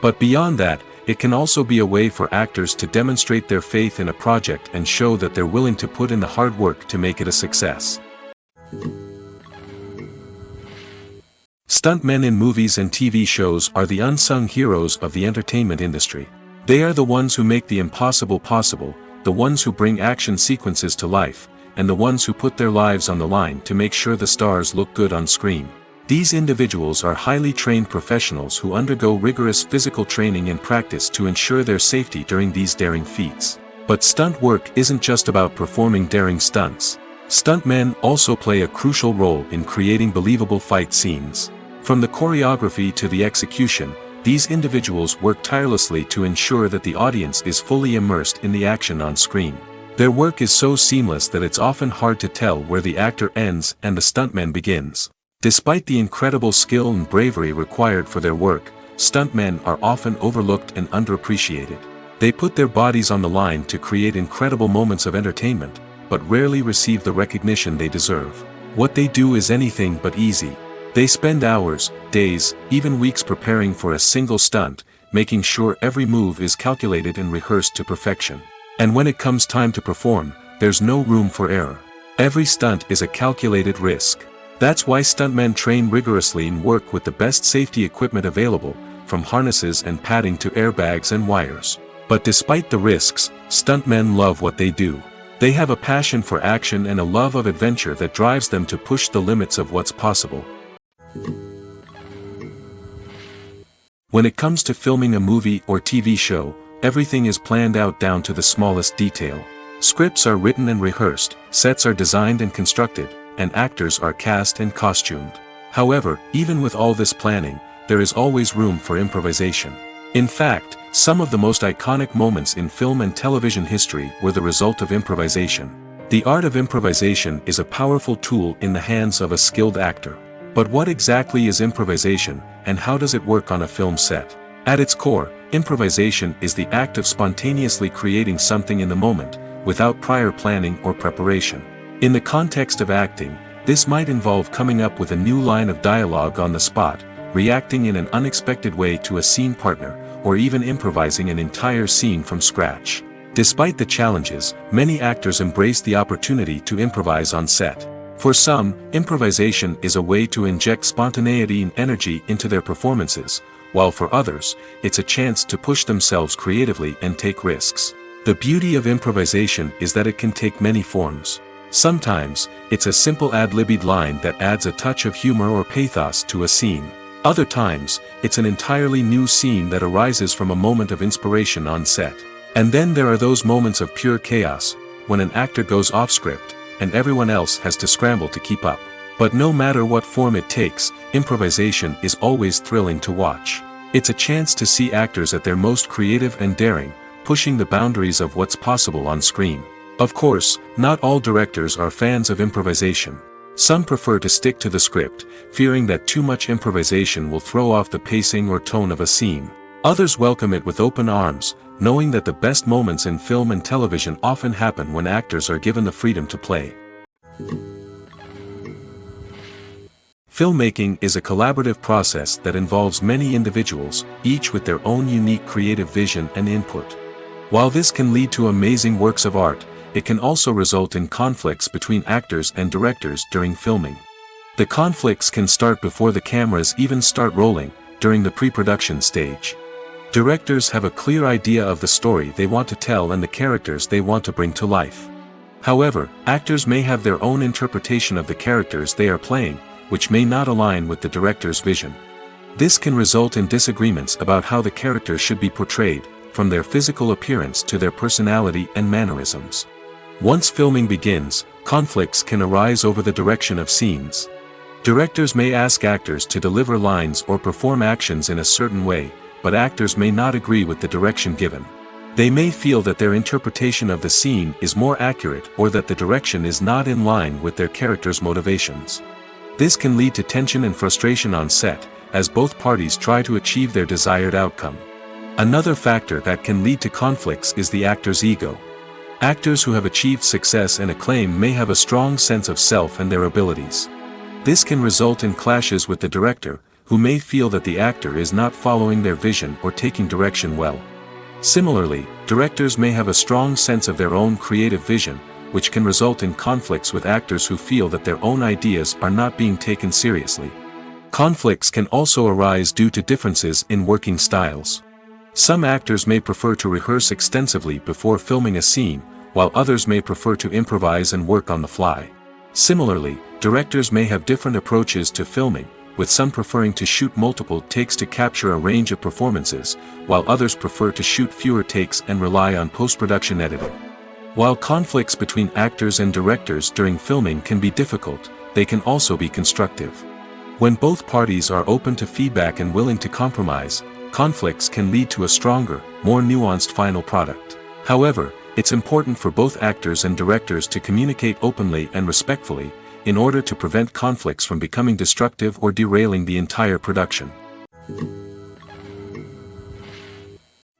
But beyond that, it can also be a way for actors to demonstrate their faith in a project and show that they're willing to put in the hard work to make it a success. Stuntmen in movies and TV shows are the unsung heroes of the entertainment industry. They are the ones who make the impossible possible, the ones who bring action sequences to life, and the ones who put their lives on the line to make sure the stars look good on screen. These individuals are highly trained professionals who undergo rigorous physical training and practice to ensure their safety during these daring feats. But stunt work isn't just about performing daring stunts. Stuntmen also play a crucial role in creating believable fight scenes. From the choreography to the execution, these individuals work tirelessly to ensure that the audience is fully immersed in the action on screen. Their work is so seamless that it's often hard to tell where the actor ends and the stuntman begins. Despite the incredible skill and bravery required for their work, stuntmen are often overlooked and underappreciated. They put their bodies on the line to create incredible moments of entertainment, but rarely receive the recognition they deserve. What they do is anything but easy. They spend hours, days, even weeks preparing for a single stunt, making sure every move is calculated and rehearsed to perfection. And when it comes time to perform, there's no room for error. Every stunt is a calculated risk. That's why stuntmen train rigorously and work with the best safety equipment available, from harnesses and padding to airbags and wires. But despite the risks, stuntmen love what they do. They have a passion for action and a love of adventure that drives them to push the limits of what's possible. When it comes to filming a movie or TV show, everything is planned out down to the smallest detail. Scripts are written and rehearsed, sets are designed and constructed, and actors are cast and costumed. However, even with all this planning, there is always room for improvisation. In fact, some of the most iconic moments in film and television history were the result of improvisation. The art of improvisation is a powerful tool in the hands of a skilled actor. But what exactly is improvisation, and how does it work on a film set? At its core, improvisation is the act of spontaneously creating something in the moment, without prior planning or preparation. In the context of acting, this might involve coming up with a new line of dialogue on the spot, reacting in an unexpected way to a scene partner, or even improvising an entire scene from scratch. Despite the challenges, many actors embrace the opportunity to improvise on set. For some, improvisation is a way to inject spontaneity and energy into their performances, while for others, it's a chance to push themselves creatively and take risks. The beauty of improvisation is that it can take many forms. Sometimes, it's a simple ad-libbed line that adds a touch of humor or pathos to a scene. Other times, it's an entirely new scene that arises from a moment of inspiration on set. And then there are those moments of pure chaos, when an actor goes off script, and everyone else has to scramble to keep up. But no matter what form it takes, improvisation is always thrilling to watch. It's a chance to see actors at their most creative and daring, pushing the boundaries of what's possible on screen. Of course, not all directors are fans of improvisation. Some prefer to stick to the script, fearing that too much improvisation will throw off the pacing or tone of a scene. Others welcome it with open arms, knowing that the best moments in film and television often happen when actors are given the freedom to play. Filmmaking is a collaborative process that involves many individuals, each with their own unique creative vision and input. While this can lead to amazing works of art, it can also result in conflicts between actors and directors during filming. The conflicts can start before the cameras even start rolling, during the pre-production stage. Directors have a clear idea of the story they want to tell and the characters they want to bring to life. However, actors may have their own interpretation of the characters they are playing, which may not align with the director's vision. This can result in disagreements about how the characters should be portrayed, from their physical appearance to their personality and mannerisms. Once filming begins, conflicts can arise over the direction of scenes. Directors may ask actors to deliver lines or perform actions in a certain way, but actors may not agree with the direction given. They may feel that their interpretation of the scene is more accurate or that the direction is not in line with their character's motivations. This can lead to tension and frustration on set, as both parties try to achieve their desired outcome. Another factor that can lead to conflicts is the actor's ego. Actors who have achieved success and acclaim may have a strong sense of self and their abilities. This can result in clashes with the director, who may feel that the actor is not following their vision or taking direction well. Similarly, directors may have a strong sense of their own creative vision, which can result in conflicts with actors who feel that their own ideas are not being taken seriously. Conflicts can also arise due to differences in working styles. Some actors may prefer to rehearse extensively before filming a scene, while others may prefer to improvise and work on the fly. Similarly, directors may have different approaches to filming, with some preferring to shoot multiple takes to capture a range of performances, while others prefer to shoot fewer takes and rely on post-production editing. While conflicts between actors and directors during filming can be difficult, they can also be constructive. When both parties are open to feedback and willing to compromise, conflicts can lead to a stronger, more nuanced final product. However, it's important for both actors and directors to communicate openly and respectfully, in order to prevent conflicts from becoming destructive or derailing the entire production.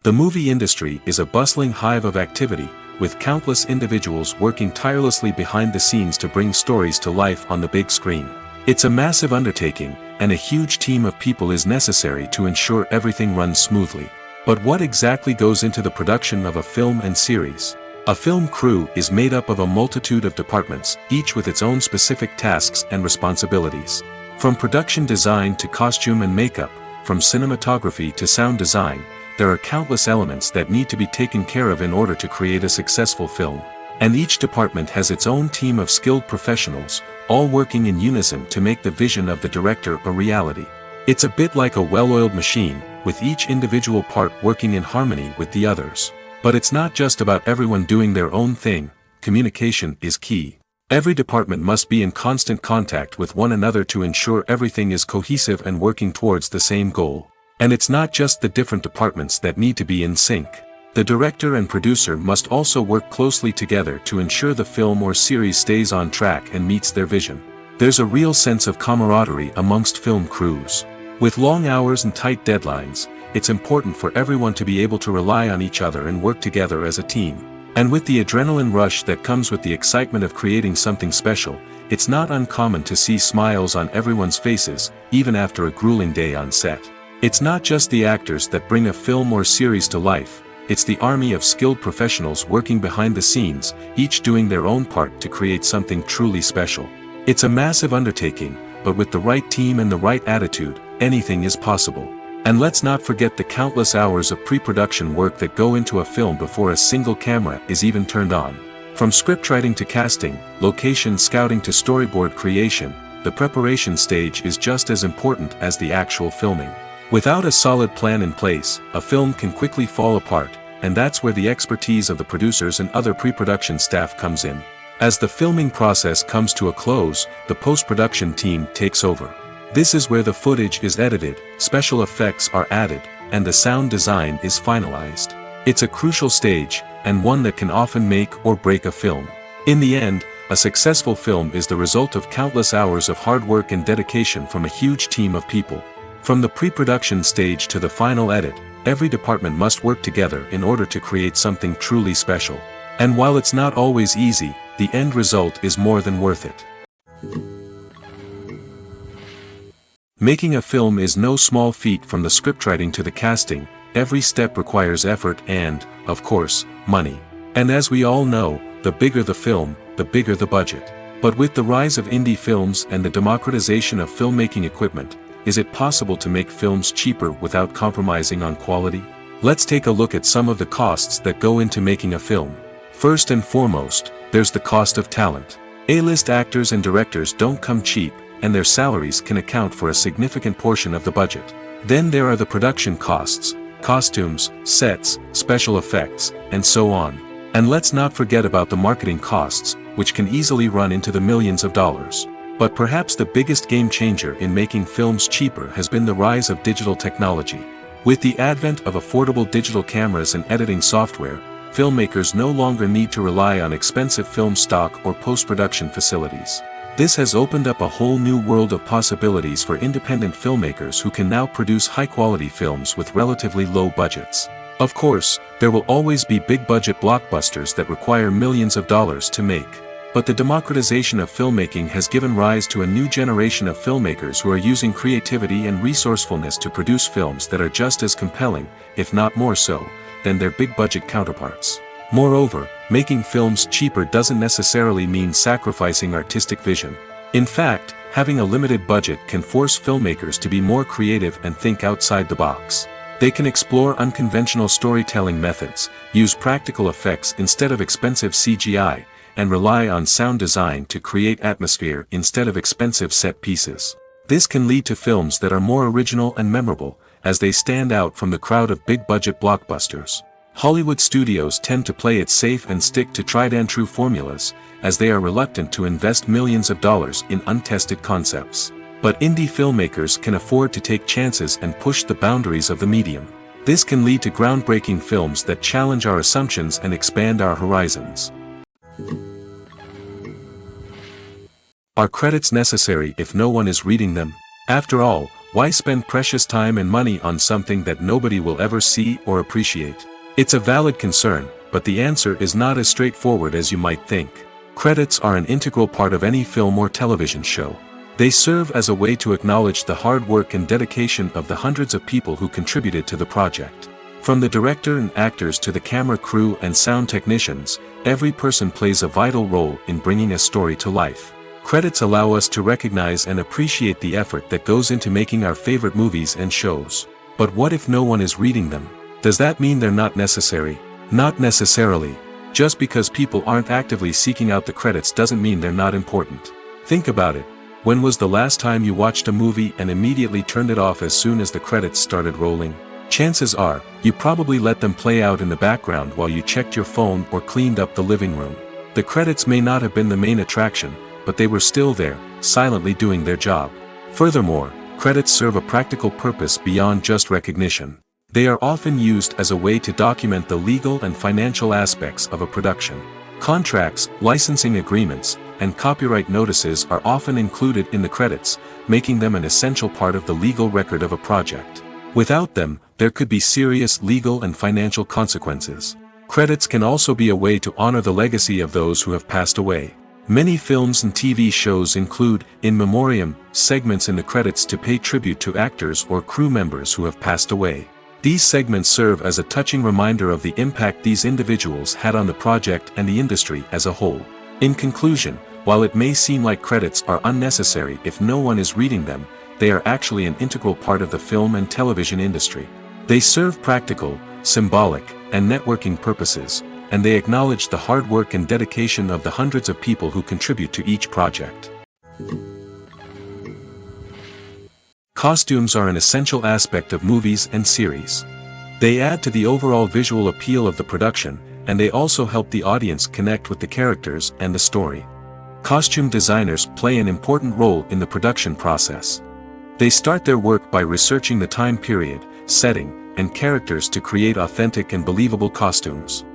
The movie industry is a bustling hive of activity, with countless individuals working tirelessly behind the scenes to bring stories to life on the big screen. It's a massive undertaking, and a huge team of people is necessary to ensure everything runs smoothly. But what exactly goes into the production of a film and series? A film crew is made up of a multitude of departments, each with its own specific tasks and responsibilities. From production design to costume and makeup, from cinematography to sound design, there are countless elements that need to be taken care of in order to create a successful film. And each department has its own team of skilled professionals, all working in unison to make the vision of the director a reality. It's a bit like a well-oiled machine, with each individual part working in harmony with the others. But it's not just about everyone doing their own thing. Communication is key. Every department must be in constant contact with one another to ensure everything is cohesive and working towards the same goal. And it's not just the different departments that need to be in sync. The director and producer must also work closely together to ensure the film or series stays on track and meets their vision. There's a real sense of camaraderie amongst film crews. With long hours and tight deadlines, it's important for everyone to be able to rely on each other and work together as a team. And with the adrenaline rush that comes with the excitement of creating something special, it's not uncommon to see smiles on everyone's faces, even after a grueling day on set. It's not just the actors that bring a film or series to life, it's the army of skilled professionals working behind the scenes, each doing their own part to create something truly special. It's a massive undertaking, but with the right team and the right attitude, anything is possible. And let's not forget the countless hours of pre-production work that go into a film before a single camera is even turned on. From scriptwriting to casting, location scouting to storyboard creation, the preparation stage is just as important as the actual filming. Without a solid plan in place, a film can quickly fall apart, and that's where the expertise of the producers and other pre-production staff comes in. As the filming process comes to a close, the post-production team takes over. This is where the footage is edited, special effects are added, and the sound design is finalized. It's a crucial stage, and one that can often make or break a film. In the end, a successful film is the result of countless hours of hard work and dedication from a huge team of people. From the pre-production stage to the final edit, every department must work together in order to create something truly special. And while it's not always easy, the end result is more than worth it. Making a film is no small feat. From the scriptwriting to the casting, every step requires effort and, of course, money. And as we all know, the bigger the film, the bigger the budget. But with the rise of indie films and the democratization of filmmaking equipment, is it possible to make films cheaper without compromising on quality? Let's take a look at some of the costs that go into making a film. First and foremost, there's the cost of talent. A-list actors and directors don't come cheap, and their salaries can account for a significant portion of the budget. Then there are the production costs, costumes, sets, special effects, and so on. And let's not forget about the marketing costs, which can easily run into the millions of dollars. But perhaps the biggest game changer in making films cheaper has been the rise of digital technology. With the advent of affordable digital cameras and editing software, filmmakers no longer need to rely on expensive film stock or post-production facilities. This has opened up a whole new world of possibilities for independent filmmakers who can now produce high-quality films with relatively low budgets. Of course, there will always be big-budget blockbusters that require millions of dollars to make. But the democratization of filmmaking has given rise to a new generation of filmmakers who are using creativity and resourcefulness to produce films that are just as compelling, if not more so, than their big-budget counterparts. Moreover, making films cheaper doesn't necessarily mean sacrificing artistic vision. In fact, having a limited budget can force filmmakers to be more creative and think outside the box. They can explore unconventional storytelling methods, use practical effects instead of expensive CGI, and rely on sound design to create atmosphere instead of expensive set pieces. This can lead to films that are more original and memorable, as they stand out from the crowd of big-budget blockbusters. Hollywood studios tend to play it safe and stick to tried-and-true formulas, as they are reluctant to invest millions of dollars in untested concepts. But indie filmmakers can afford to take chances and push the boundaries of the medium. This can lead to groundbreaking films that challenge our assumptions and expand our horizons. Are credits necessary if no one is reading them? After all, why spend precious time and money on something that nobody will ever see or appreciate? It's a valid concern, but the answer is not as straightforward as you might think. Credits are an integral part of any film or television show. They serve as a way to acknowledge the hard work and dedication of the hundreds of people who contributed to the project. From the director and actors to the camera crew and sound technicians, every person plays a vital role in bringing a story to life. Credits allow us to recognize and appreciate the effort that goes into making our favorite movies and shows. But what if no one is reading them? Does that mean they're not necessary? Not necessarily. Just because people aren't actively seeking out the credits doesn't mean they're not important. Think about it. When was the last time you watched a movie and immediately turned it off as soon as the credits started rolling? Chances are, you probably let them play out in the background while you checked your phone or cleaned up the living room. The credits may not have been the main attraction, but they were still there, silently doing their job. Furthermore, credits serve a practical purpose beyond just recognition. They are often used as a way to document the legal and financial aspects of a production. Contracts, licensing agreements, and copyright notices are often included in the credits, making them an essential part of the legal record of a project. Without them, there could be serious legal and financial consequences. Credits can also be a way to honor the legacy of those who have passed away. Many films and TV shows include, in memoriam, segments in the credits to pay tribute to actors or crew members who have passed away. These segments serve as a touching reminder of the impact these individuals had on the project and the industry as a whole. In conclusion, while it may seem like credits are unnecessary if no one is reading them, they are actually an integral part of the film and television industry. They serve practical, symbolic, and networking purposes, and they acknowledge the hard work and dedication of the hundreds of people who contribute to each project. Costumes are an essential aspect of movies and series. They add to the overall visual appeal of the production, and they also help the audience connect with the characters and the story. Costume designers play an important role in the production process. They start their work by researching the time period, setting, and characters to create authentic and believable costumes.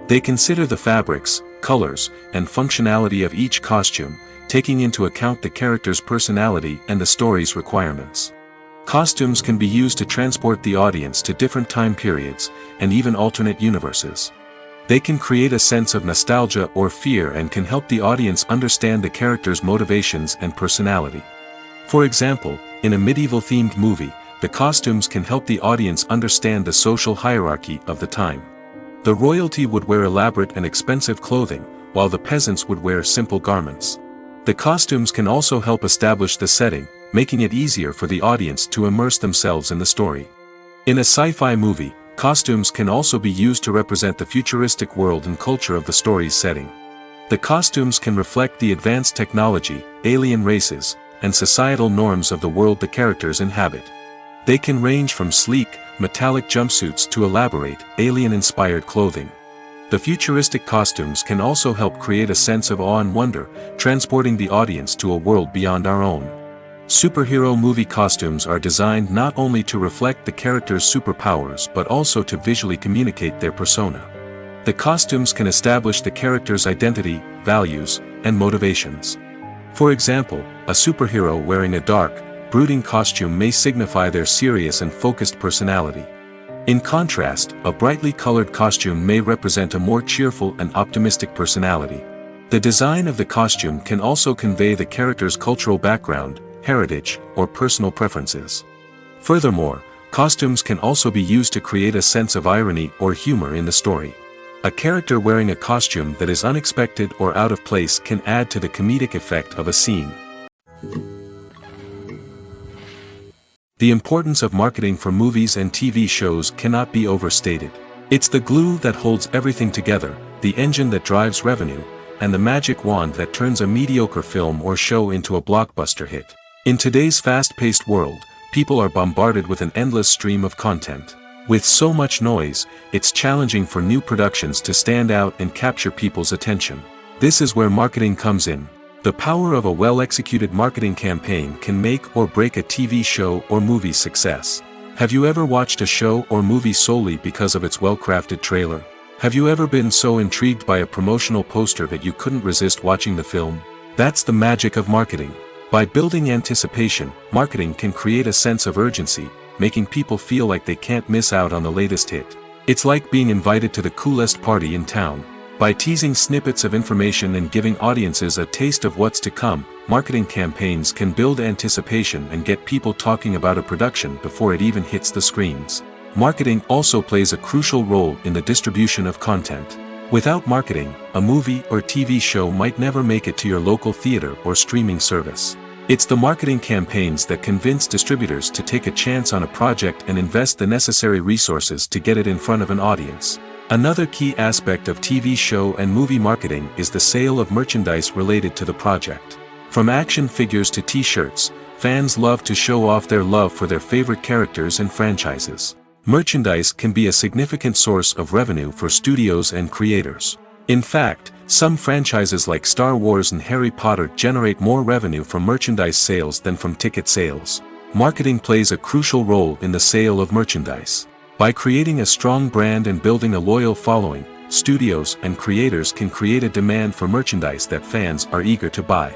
They consider the fabrics, colors, and functionality of each costume, taking into account the character's personality and the story's requirements. Costumes can be used to transport the audience to different time periods, and even alternate universes. They can create a sense of nostalgia or fear and can help the audience understand the character's motivations and personality. For example, in a medieval-themed movie, the costumes can help the audience understand the social hierarchy of the time. The royalty would wear elaborate and expensive clothing, while the peasants would wear simple garments. The costumes can also help establish the setting, making it easier for the audience to immerse themselves in the story. In a sci-fi movie, costumes can also be used to represent the futuristic world and culture of the story's setting. The costumes can reflect the advanced technology, alien races, and societal norms of the world the characters inhabit. They can range from sleek, metallic jumpsuits to elaborate, alien-inspired clothing. The futuristic costumes can also help create a sense of awe and wonder, transporting the audience to a world beyond our own. Superhero movie costumes are designed not only to reflect the character's superpowers but also to visually communicate their persona. The costumes can establish the character's identity, values, and motivations. For example, a superhero wearing a dark, brooding costume may signify their serious and focused personality. In contrast, a brightly colored costume may represent a more cheerful and optimistic personality. The design of the costume can also convey the character's cultural background, heritage, or personal preferences. Furthermore, costumes can also be used to create a sense of irony or humor in the story. A character wearing a costume that is unexpected or out of place can add to the comedic effect of a scene. The importance of marketing for movies and TV shows cannot be overstated. It's the glue that holds everything together, the engine that drives revenue, and the magic wand that turns a mediocre film or show into a blockbuster hit. In today's fast-paced world, people are bombarded with an endless stream of content. With so much noise, it's challenging for new productions to stand out and capture people's attention. This is where marketing comes in. The power of a well-executed marketing campaign can make or break a TV show or movie's success. Have you ever watched a show or movie solely because of its well-crafted trailer? Have you ever been so intrigued by a promotional poster that you couldn't resist watching the film? That's the magic of marketing. By building anticipation, marketing can create a sense of urgency, making people feel like they can't miss out on the latest hit. It's like being invited to the coolest party in town. By teasing snippets of information and giving audiences a taste of what's to come, marketing campaigns can build anticipation and get people talking about a production before it even hits the screens. Marketing also plays a crucial role in the distribution of content. Without marketing, a movie or TV show might never make it to your local theater or streaming service. It's the marketing campaigns that convince distributors to take a chance on a project and invest the necessary resources to get it in front of an audience. Another key aspect of TV show and movie marketing is the sale of merchandise related to the project. From action figures to t-shirts, fans love to show off their love for their favorite characters and franchises. Merchandise can be a significant source of revenue for studios and creators. In fact, some franchises like Star Wars and Harry Potter generate more revenue from merchandise sales than from ticket sales. Marketing plays a crucial role in the sale of merchandise. By creating a strong brand and building a loyal following, studios and creators can create a demand for merchandise that fans are eager to buy.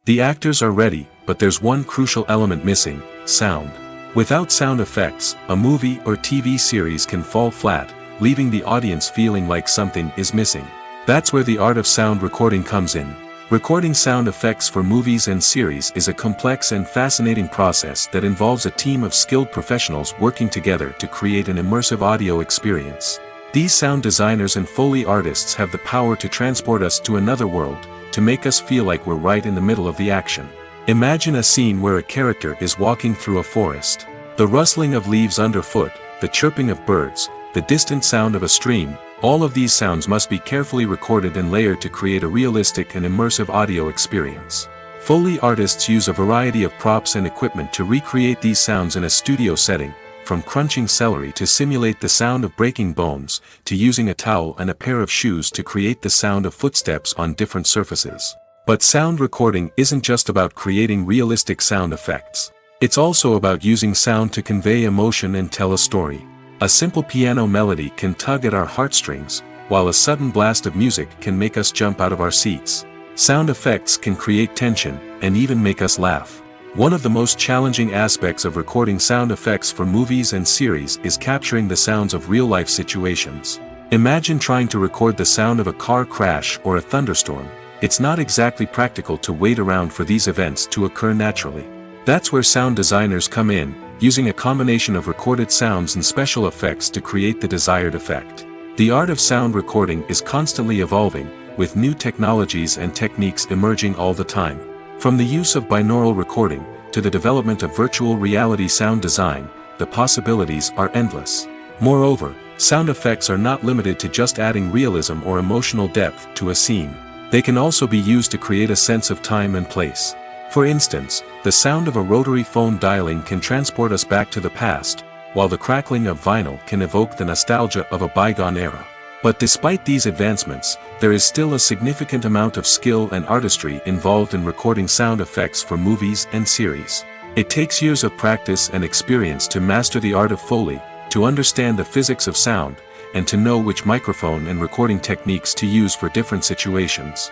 The actors are ready, but there's one crucial element missing: sound. Without sound effects, a movie or TV series can fall flat, leaving the audience feeling like something is missing. That's where the art of sound recording comes in. Recording sound effects for movies and series is a complex and fascinating process that involves a team of skilled professionals working together to create an immersive audio experience. These sound designers and Foley artists have the power to transport us to another world, to make us feel like we're right in the middle of the action. Imagine a scene where a character is walking through a forest. The rustling of leaves underfoot, the chirping of birds, the distant sound of a stream, all of these sounds must be carefully recorded and layered to create a realistic and immersive audio experience. Foley artists use a variety of props and equipment to recreate these sounds in a studio setting, from crunching celery to simulate the sound of breaking bones, to using a towel and a pair of shoes to create the sound of footsteps on different surfaces. But sound recording isn't just about creating realistic sound effects. It's also about using sound to convey emotion and tell a story. A simple piano melody can tug at our heartstrings, while a sudden blast of music can make us jump out of our seats. Sound effects can create tension, and even make us laugh. One of the most challenging aspects of recording sound effects for movies and series is capturing the sounds of real-life situations. Imagine trying to record the sound of a car crash or a thunderstorm. It's not exactly practical to wait around for these events to occur naturally. That's where sound designers come in, using a combination of recorded sounds and special effects to create the desired effect. The art of sound recording is constantly evolving, with new technologies and techniques emerging all the time. From the use of binaural recording, to the development of virtual reality sound design, the possibilities are endless. Moreover, sound effects are not limited to just adding realism or emotional depth to a scene. They can also be used to create a sense of time and place. For instance, the sound of a rotary phone dialing can transport us back to the past, while the crackling of vinyl can evoke the nostalgia of a bygone era. But despite these advancements, there is still a significant amount of skill and artistry involved in recording sound effects for movies and series. It takes years of practice and experience to master the art of Foley, to understand the physics of sound, and to know which microphone and recording techniques to use for different situations.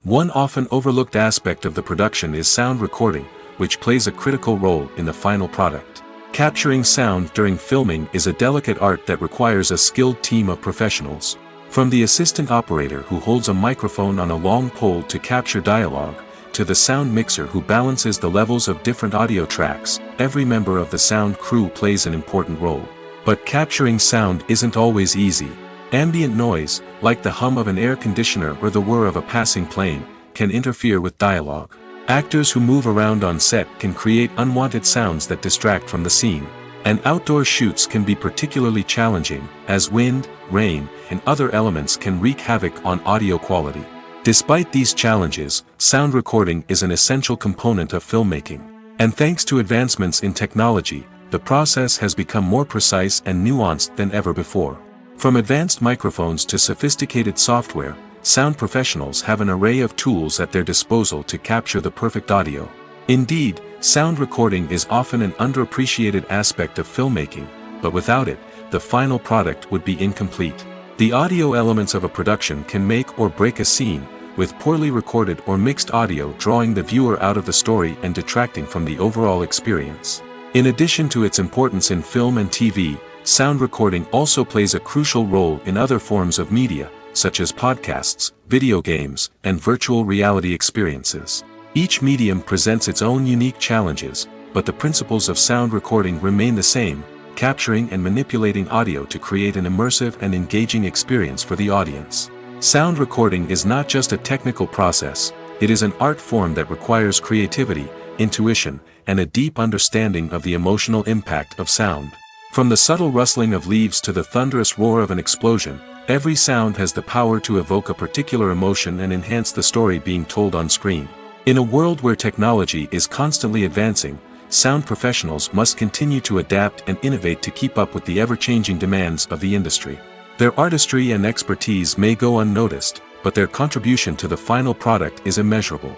One often overlooked aspect of the production is sound recording, which plays a critical role in the final product. Capturing sound during filming is a delicate art that requires a skilled team of professionals. From the assistant operator who holds a microphone on a long pole to capture dialogue, to the sound mixer who balances the levels of different audio tracks, every member of the sound crew plays an important role. But capturing sound isn't always easy. Ambient noise, like the hum of an air conditioner or the whir of a passing plane, can interfere with dialogue. Actors who move around on set can create unwanted sounds that distract from the scene. And outdoor shoots can be particularly challenging, as wind, rain, and other elements can wreak havoc on audio quality. Despite these challenges, sound recording is an essential component of filmmaking. And thanks to advancements in technology, the process has become more precise and nuanced than ever before. From advanced microphones to sophisticated software, sound professionals have an array of tools at their disposal to capture the perfect audio. Indeed, sound recording is often an underappreciated aspect of filmmaking, but without it, the final product would be incomplete. The audio elements of a production can make or break a scene, with poorly recorded or mixed audio drawing the viewer out of the story and detracting from the overall experience. In addition to its importance in film and TV, sound recording also plays a crucial role in other forms of media, such as podcasts, video games, and virtual reality experiences. Each medium presents its own unique challenges, but the principles of sound recording remain the same, capturing and manipulating audio to create an immersive and engaging experience for the audience. Sound recording is not just a technical process, it is an art form that requires creativity, intuition, and a deep understanding of the emotional impact of sound. From the subtle rustling of leaves to the thunderous roar of an explosion, every sound has the power to evoke a particular emotion and enhance the story being told on screen. In a world where technology is constantly advancing, sound professionals must continue to adapt and innovate to keep up with the ever-changing demands of the industry. Their artistry and expertise may go unnoticed, but their contribution to the final product is immeasurable.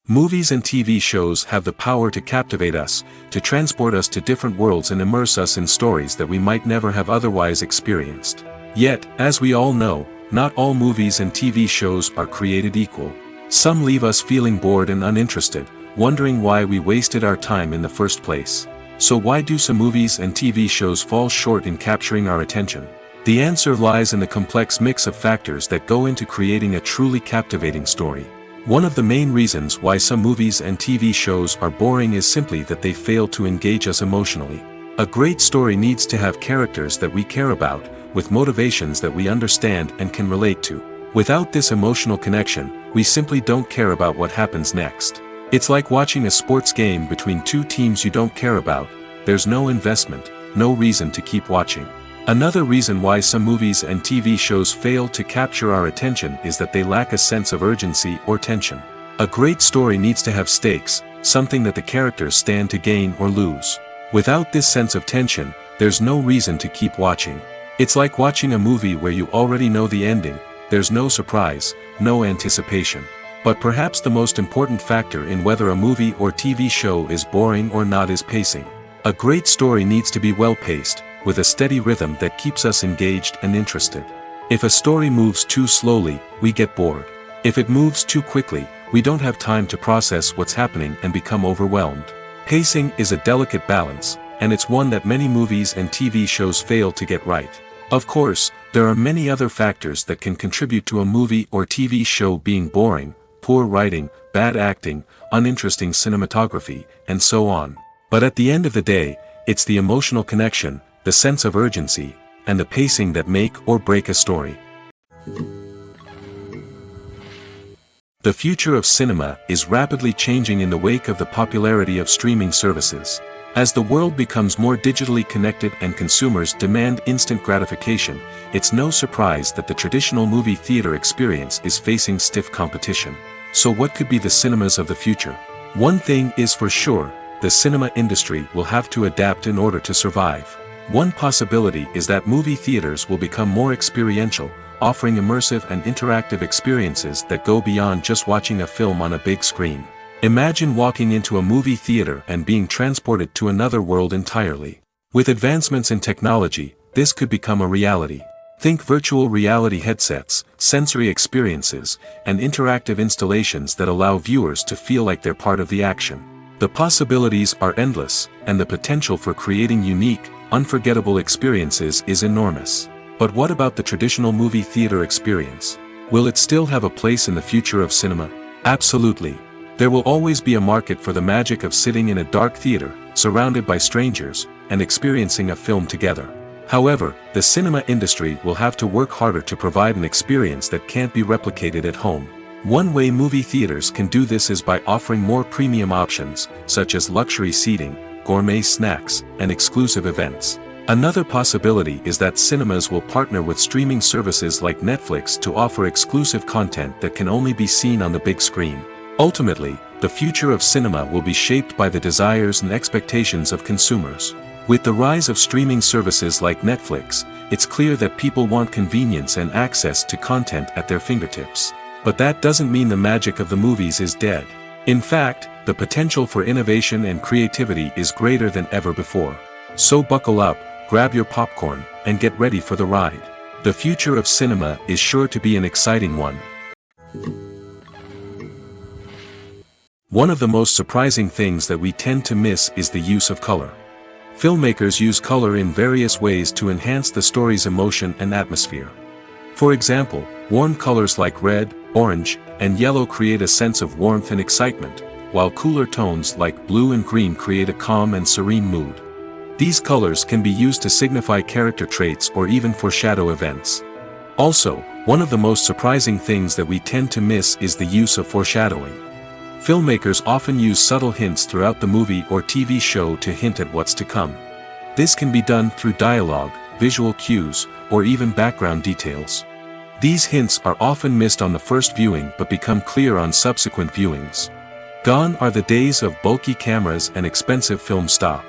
Movies and TV shows have the power to captivate us, to transport us to different worlds and immerse us in stories that we might never have otherwise experienced. Yet, as we all know, not all movies and TV shows are created equal. Some leave us feeling bored and uninterested, wondering why we wasted our time in the first place. So why do some movies and TV shows fall short in capturing our attention? The answer lies in the complex mix of factors that go into creating a truly captivating story. One of the main reasons why some movies and TV shows are boring is simply that they fail to engage us emotionally. A great story needs to have characters that we care about, with motivations that we understand and can relate to. Without this emotional connection, we simply don't care about what happens next. It's like watching a sports game between two teams you don't care about. There's no investment, no reason to keep watching. Another reason why some movies and TV shows fail to capture our attention is that they lack a sense of urgency or tension. A great story needs to have stakes, something that the characters stand to gain or lose. Without this sense of tension, there's no reason to keep watching. It's like watching a movie where you already know the ending, there's no surprise, no anticipation. But perhaps the most important factor in whether a movie or TV show is boring or not is pacing. A great story needs to be well-paced, with a steady rhythm that keeps us engaged and interested. If a story moves too slowly, we get bored. If it moves too quickly, we don't have time to process what's happening and become overwhelmed. Pacing is a delicate balance, and it's one that many movies and TV shows fail to get right. Of course, there are many other factors that can contribute to a movie or TV show being boring: poor writing, bad acting, uninteresting cinematography, and so on. But at the end of the day, it's the emotional connection, the sense of urgency, and the pacing that make or break a story. The future of cinema is rapidly changing in the wake of the popularity of streaming services. As the world becomes more digitally connected and consumers demand instant gratification, it's no surprise that the traditional movie theater experience is facing stiff competition. So what could be the cinemas of the future? One thing is for sure, the cinema industry will have to adapt in order to survive. One possibility is that movie theaters will become more experiential, offering immersive and interactive experiences that go beyond just watching a film on a big screen. Imagine walking into a movie theater and being transported to another world entirely. With advancements in technology, this could become a reality. Think virtual reality headsets, sensory experiences, and interactive installations that allow viewers to feel like they're part of the action. The possibilities are endless, and the potential for creating unique, unforgettable experiences is enormous. But what about the traditional movie theater experience? Will it still have a place in the future of cinema? Absolutely. There will always be a market for the magic of sitting in a dark theater, surrounded by strangers, and experiencing a film together. However, the cinema industry will have to work harder to provide an experience that can't be replicated at home. One way movie theaters can do this is by offering more premium options, such as luxury seating, gourmet snacks, and exclusive events. Another possibility is that cinemas will partner with streaming services like Netflix to offer exclusive content that can only be seen on the big screen. Ultimately, the future of cinema will be shaped by the desires and expectations of consumers. With the rise of streaming services like Netflix, it's clear that people want convenience and access to content at their fingertips. But that doesn't mean the magic of the movies is dead. In fact, the potential for innovation and creativity is greater than ever before. So buckle up, grab your popcorn, and get ready for the ride. The future of cinema is sure to be an exciting one. One of the most surprising things that we tend to miss is the use of color. Filmmakers use color in various ways to enhance the story's emotion and atmosphere. For example, warm colors like red, orange, and yellow create a sense of warmth and excitement, while cooler tones like blue and green create a calm and serene mood. These colors can be used to signify character traits or even foreshadow events. Also, one of the most surprising things that we tend to miss is the use of foreshadowing. Filmmakers often use subtle hints throughout the movie or TV show to hint at what's to come. This can be done through dialogue, visual cues, or even background details. These hints are often missed on the first viewing but become clear on subsequent viewings. Gone are the days of bulky cameras and expensive film stock.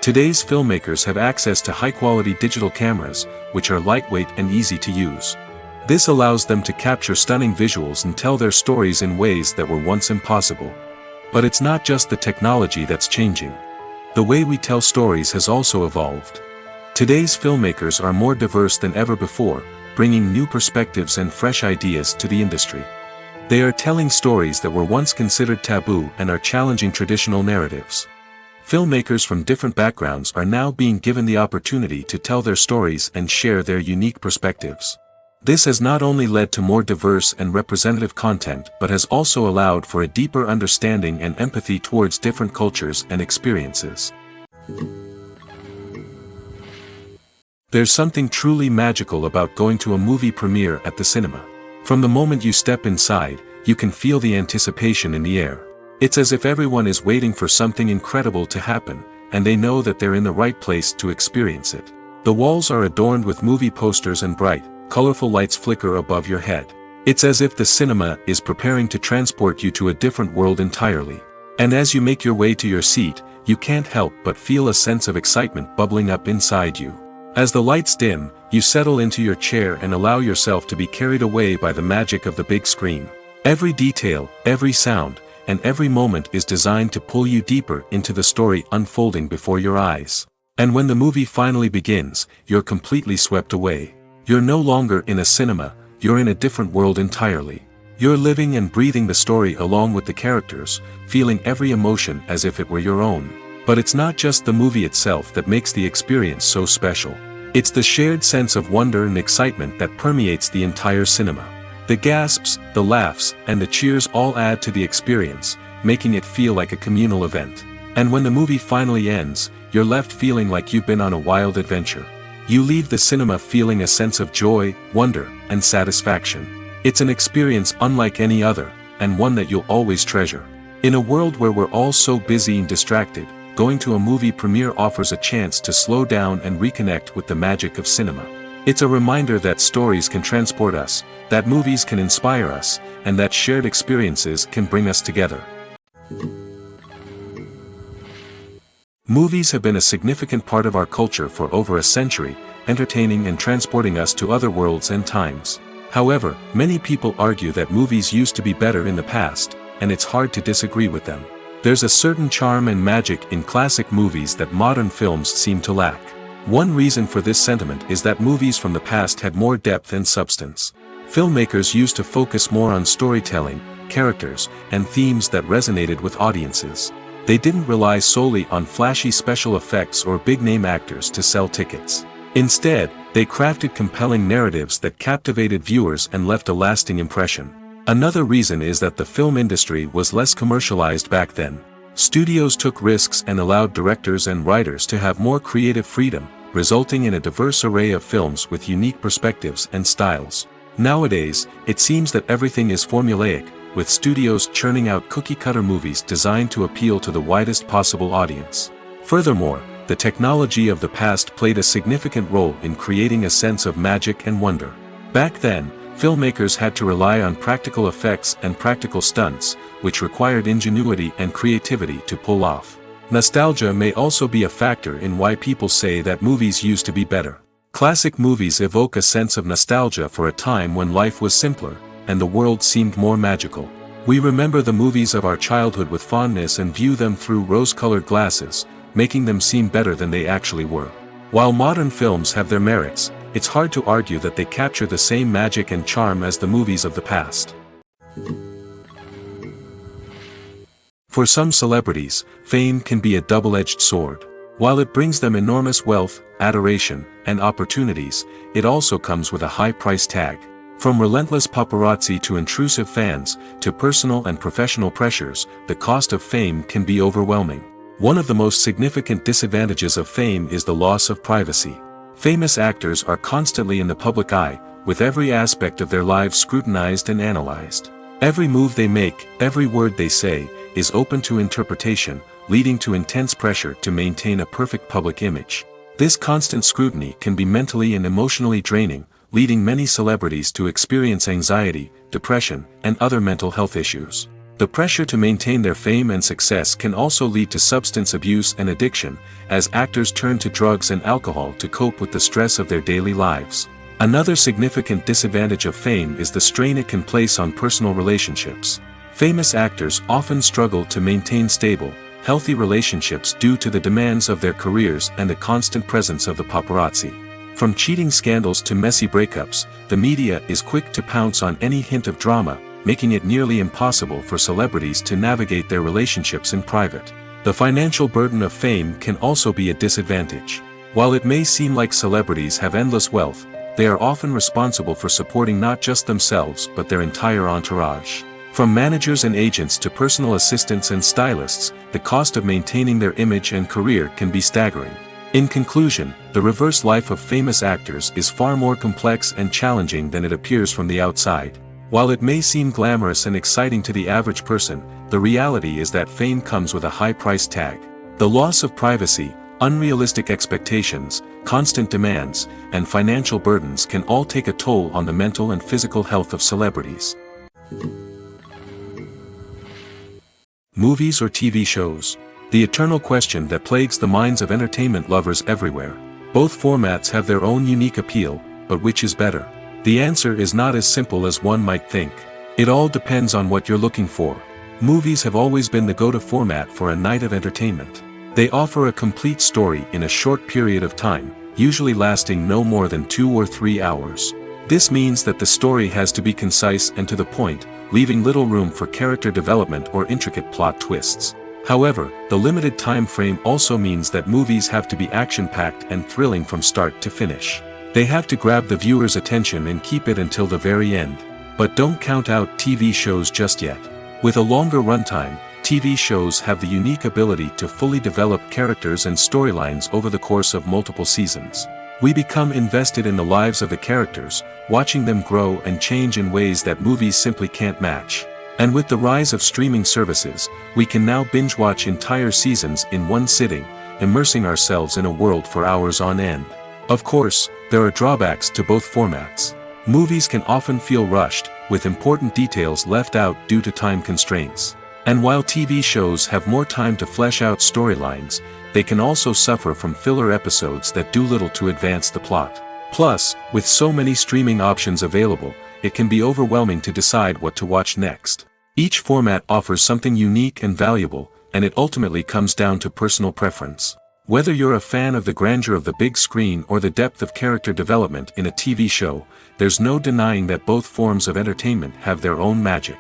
Today's filmmakers have access to high-quality digital cameras, which are lightweight and easy to use. This allows them to capture stunning visuals and tell their stories in ways that were once impossible. But it's not just the technology that's changing. The way we tell stories has also evolved. Today's filmmakers are more diverse than ever before, bringing new perspectives and fresh ideas to the industry. They are telling stories that were once considered taboo and are challenging traditional narratives. Filmmakers from different backgrounds are now being given the opportunity to tell their stories and share their unique perspectives. This has not only led to more diverse and representative content but has also allowed for a deeper understanding and empathy towards different cultures and experiences. There's something truly magical about going to a movie premiere at the cinema. From the moment you step inside, you can feel the anticipation in the air. It's as if everyone is waiting for something incredible to happen, and they know that they're in the right place to experience it. The walls are adorned with movie posters and bright, colorful lights flicker above your head. It's as if the cinema is preparing to transport you to a different world entirely. And as you make your way to your seat, you can't help but feel a sense of excitement bubbling up inside you. As the lights dim, you settle into your chair and allow yourself to be carried away by the magic of the big screen. Every detail, every sound, and every moment is designed to pull you deeper into the story unfolding before your eyes. And when the movie finally begins, you're completely swept away. You're no longer in a cinema, you're in a different world entirely. You're living and breathing the story along with the characters, feeling every emotion as if it were your own. But it's not just the movie itself that makes the experience so special. It's the shared sense of wonder and excitement that permeates the entire cinema. The gasps, the laughs, and the cheers all add to the experience, making it feel like a communal event. And when the movie finally ends, you're left feeling like you've been on a wild adventure. You leave the cinema feeling a sense of joy, wonder, and satisfaction. It's an experience unlike any other, and one that you'll always treasure. In a world where we're all so busy and distracted, going to a movie premiere offers a chance to slow down and reconnect with the magic of cinema. It's a reminder that stories can transport us, that movies can inspire us, and that shared experiences can bring us together. Movies have been a significant part of our culture for over a century, entertaining and transporting us to other worlds and times. However, many people argue that movies used to be better in the past, and it's hard to disagree with them. There's a certain charm and magic in classic movies that modern films seem to lack. One reason for this sentiment is that movies from the past had more depth and substance. Filmmakers used to focus more on storytelling, characters, and themes that resonated with audiences. They didn't rely solely on flashy special effects or big-name actors to sell tickets. Instead, they crafted compelling narratives that captivated viewers and left a lasting impression. Another reason is that the film industry was less commercialized back then. Studios took risks and allowed directors and writers to have more creative freedom, resulting in a diverse array of films with unique perspectives and styles. Nowadays, it seems that everything is formulaic, with studios churning out cookie-cutter movies designed to appeal to the widest possible audience. Furthermore, the technology of the past played a significant role in creating a sense of magic and wonder. Back then, filmmakers had to rely on practical effects and practical stunts, which required ingenuity and creativity to pull off. Nostalgia may also be a factor in why people say that movies used to be better. Classic movies evoke a sense of nostalgia for a time when life was simpler, and the world seemed more magical. We remember the movies of our childhood with fondness and view them through rose-colored glasses, making them seem better than they actually were. While modern films have their merits, it's hard to argue that they capture the same magic and charm as the movies of the past. For some celebrities, fame can be a double-edged sword. While it brings them enormous wealth, adoration, and opportunities, it also comes with a high price tag. From relentless paparazzi to intrusive fans, to personal and professional pressures, the cost of fame can be overwhelming. One of the most significant disadvantages of fame is the loss of privacy. Famous actors are constantly in the public eye, with every aspect of their lives scrutinized and analyzed. Every move they make, every word they say, is open to interpretation, leading to intense pressure to maintain a perfect public image. This constant scrutiny can be mentally and emotionally draining, leading many celebrities to experience anxiety, depression, and other mental health issues. The pressure to maintain their fame and success can also lead to substance abuse and addiction, as actors turn to drugs and alcohol to cope with the stress of their daily lives. Another significant disadvantage of fame is the strain it can place on personal relationships. Famous actors often struggle to maintain stable, healthy relationships due to the demands of their careers and the constant presence of the paparazzi. From cheating scandals to messy breakups, the media is quick to pounce on any hint of drama, making it nearly impossible for celebrities to navigate their relationships in private. The financial burden of fame can also be a disadvantage. While it may seem like celebrities have endless wealth, they are often responsible for supporting not just themselves but their entire entourage. From managers and agents to personal assistants and stylists, the cost of maintaining their image and career can be staggering. In conclusion, the reverse life of famous actors is far more complex and challenging than it appears from the outside. While it may seem glamorous and exciting to the average person, the reality is that fame comes with a high price tag. The loss of privacy, unrealistic expectations, constant demands, and financial burdens can all take a toll on the mental and physical health of celebrities. Movies or TV shows? The eternal question that plagues the minds of entertainment lovers everywhere. Both formats have their own unique appeal, but which is better? The answer is not as simple as one might think. It all depends on what you're looking for. Movies have always been the go-to format for a night of entertainment. They offer a complete story in a short period of time, usually lasting no more than 2 or 3 hours. This means that the story has to be concise and to the point, leaving little room for character development or intricate plot twists. However, the limited time frame also means that movies have to be action-packed and thrilling from start to finish. They have to grab the viewer's attention and keep it until the very end. But don't count out TV shows just yet. With a longer runtime, TV shows have the unique ability to fully develop characters and storylines over the course of multiple seasons. We become invested in the lives of the characters, watching them grow and change in ways that movies simply can't match. And with the rise of streaming services, we can now binge-watch entire seasons in one sitting, immersing ourselves in a world for hours on end. Of course, there are drawbacks to both formats. Movies can often feel rushed, with important details left out due to time constraints. And while TV shows have more time to flesh out storylines, they can also suffer from filler episodes that do little to advance the plot. Plus, with so many streaming options available, it can be overwhelming to decide what to watch next. Each format offers something unique and valuable, and it ultimately comes down to personal preference. Whether you're a fan of the grandeur of the big screen or the depth of character development in a TV show, there's no denying that both forms of entertainment have their own magic.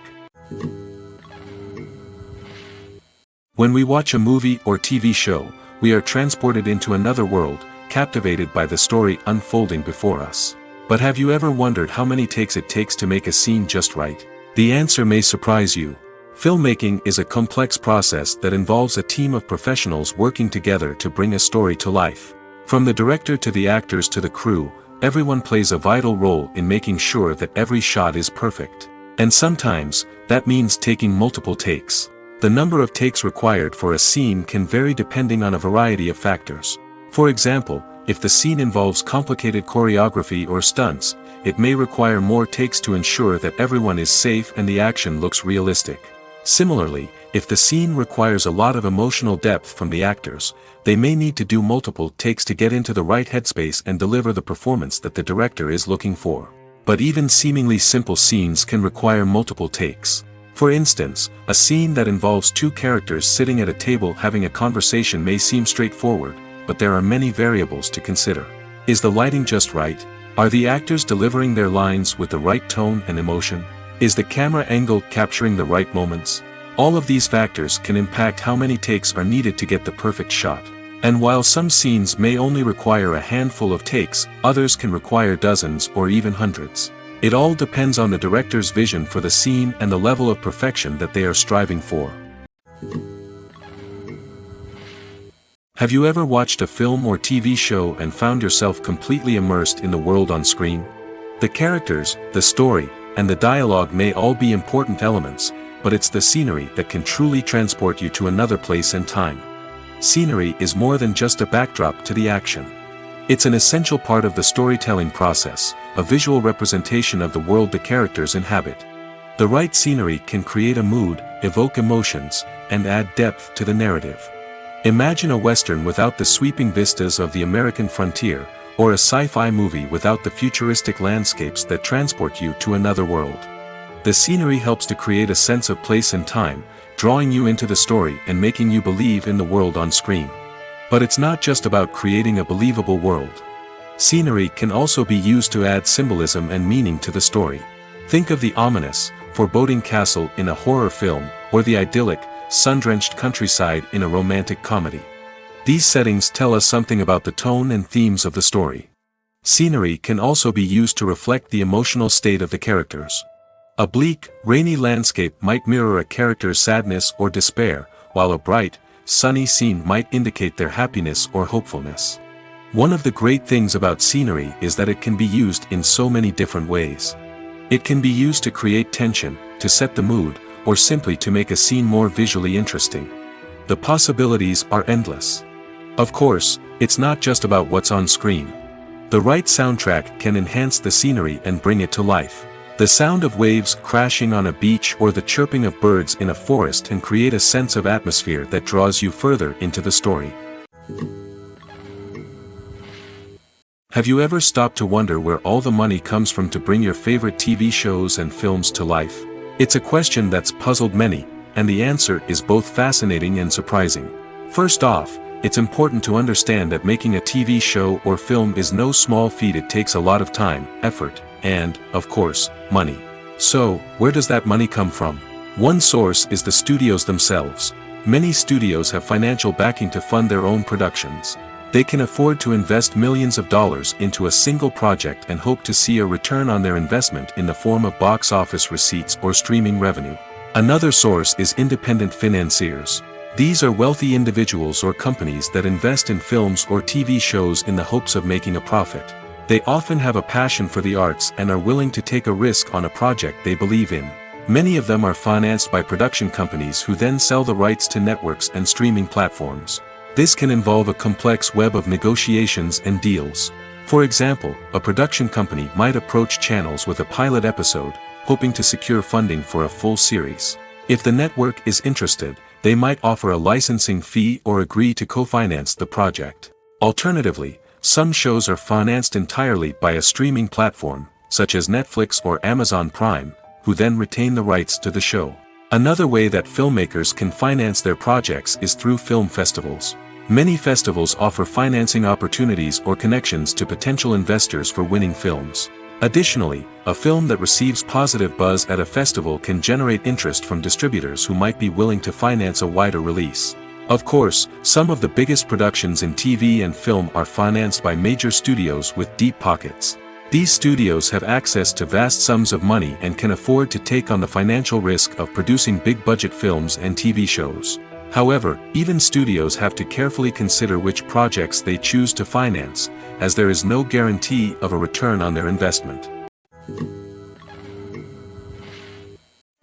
When we watch a movie or TV show, we are transported into another world, captivated by the story unfolding before us. But have you ever wondered how many takes it takes to make a scene just right? The answer may surprise you. Filmmaking is a complex process that involves a team of professionals working together to bring a story to life. From the director to the actors to the crew, everyone plays a vital role in making sure that every shot is perfect. And sometimes, that means taking multiple takes. The number of takes required for a scene can vary depending on a variety of factors. For example, if the scene involves complicated choreography or stunts, it may require more takes to ensure that everyone is safe and the action looks realistic. Similarly, if the scene requires a lot of emotional depth from the actors, they may need to do multiple takes to get into the right headspace and deliver the performance that the director is looking for. But even seemingly simple scenes can require multiple takes. For instance, a scene that involves 2 characters sitting at a table having a conversation may seem straightforward, but there are many variables to consider. Is the lighting just right? Are the actors delivering their lines with the right tone and emotion? Is the camera angle capturing the right moments? All of these factors can impact how many takes are needed to get the perfect shot. And while some scenes may only require a handful of takes, others can require dozens or even hundreds. It all depends on the director's vision for the scene and the level of perfection that they are striving for. Have you ever watched a film or TV show and found yourself completely immersed in the world on screen? The characters, the story, and the dialogue may all be important elements, but it's the scenery that can truly transport you to another place and time. Scenery is more than just a backdrop to the action. It's an essential part of the storytelling process, a visual representation of the world the characters inhabit. The right scenery can create a mood, evoke emotions, and add depth to the narrative. Imagine a Western without the sweeping vistas of the American frontier, or a sci-fi movie without the futuristic landscapes that transport you to another world. The scenery helps to create a sense of place and time, drawing you into the story and making you believe in the world on screen. But it's not just about creating a believable world. Scenery can also be used to add symbolism and meaning to the story. Think of the ominous, foreboding castle in a horror film, or the idyllic, sun-drenched countryside in a romantic comedy. These settings tell us something about the tone and themes of the story. Scenery can also be used to reflect the emotional state of the characters. A bleak, rainy landscape might mirror a character's sadness or despair, while a bright, sunny scene might indicate their happiness or hopefulness. One of the great things about scenery is that it can be used in so many different ways. It can be used to create tension, to set the mood, or simply to make a scene more visually interesting. The possibilities are endless. Of course, it's not just about what's on screen. The right soundtrack can enhance the scenery and bring it to life. The sound of waves crashing on a beach or the chirping of birds in a forest can create a sense of atmosphere that draws you further into the story. Have you ever stopped to wonder where all the money comes from to bring your favorite TV shows and films to life? It's a question that's puzzled many, and the answer is both fascinating and surprising. First off, it's important to understand that making a TV show or film is no small feat. It takes a lot of time, effort, and, of course, money. So, where does that money come from? One source is the studios themselves. Many studios have financial backing to fund their own productions. They can afford to invest millions of dollars into a single project and hope to see a return on their investment in the form of box office receipts or streaming revenue. Another source is independent financiers. These are wealthy individuals or companies that invest in films or TV shows in the hopes of making a profit. They often have a passion for the arts and are willing to take a risk on a project they believe in. Many of them are financed by production companies who then sell the rights to networks and streaming platforms. This can involve a complex web of negotiations and deals. For example, a production company might approach channels with a pilot episode, hoping to secure funding for a full series. If the network is interested, they might offer a licensing fee or agree to co-finance the project. Alternatively, some shows are financed entirely by a streaming platform, such as Netflix or Amazon Prime, who then retain the rights to the show. Another way that filmmakers can finance their projects is through film festivals. Many festivals offer financing opportunities or connections to potential investors for winning films. Additionally, a film that receives positive buzz at a festival can generate interest from distributors who might be willing to finance a wider release. Of course, some of the biggest productions in TV and film are financed by major studios with deep pockets. These studios have access to vast sums of money and can afford to take on the financial risk of producing big-budget films and TV shows. However, even studios have to carefully consider which projects they choose to finance, as there is no guarantee of a return on their investment.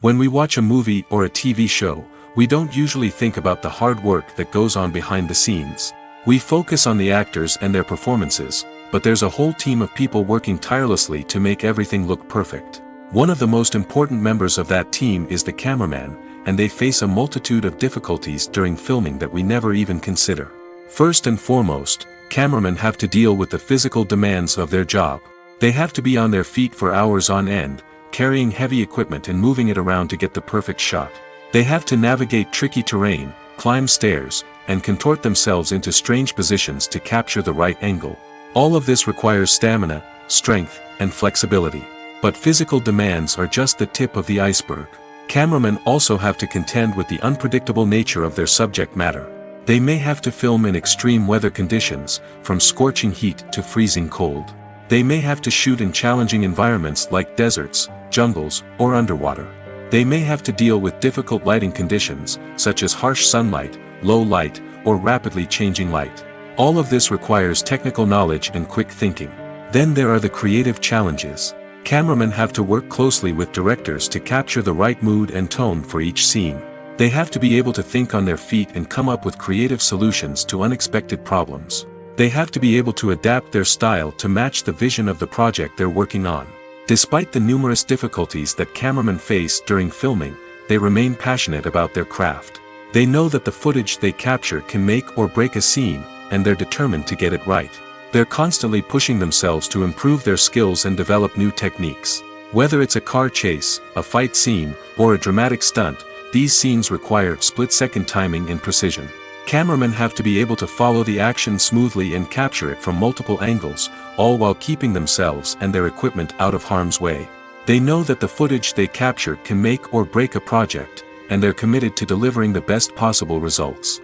When we watch a movie or a TV show, we don't usually think about the hard work that goes on behind the scenes. We focus on the actors and their performances, but there's a whole team of people working tirelessly to make everything look perfect. One of the most important members of that team is the cameraman, and they face a multitude of difficulties during filming that we never even consider. First and foremost, cameramen have to deal with the physical demands of their job. They have to be on their feet for hours on end, carrying heavy equipment and moving it around to get the perfect shot. They have to navigate tricky terrain, climb stairs, and contort themselves into strange positions to capture the right angle. All of this requires stamina, strength, and flexibility. But physical demands are just the tip of the iceberg. Cameramen also have to contend with the unpredictable nature of their subject matter. They may have to film in extreme weather conditions, from scorching heat to freezing cold. They may have to shoot in challenging environments like deserts, jungles, or underwater. They may have to deal with difficult lighting conditions, such as harsh sunlight, low light, or rapidly changing light. All of this requires technical knowledge and quick thinking. Then there are the creative challenges. Cameramen have to work closely with directors to capture the right mood and tone for each scene. They have to be able to think on their feet and come up with creative solutions to unexpected problems. They have to be able to adapt their style to match the vision of the project they're working on. Despite the numerous difficulties that cameramen face during filming, they remain passionate about their craft. They know that the footage they capture can make or break a scene, and they're determined to get it right. They're constantly pushing themselves to improve their skills and develop new techniques. Whether it's a car chase, a fight scene, or a dramatic stunt, these scenes require split-second timing and precision. Cameramen have to be able to follow the action smoothly and capture it from multiple angles, all while keeping themselves and their equipment out of harm's way. They know that the footage they capture can make or break a project, and they're committed to delivering the best possible results.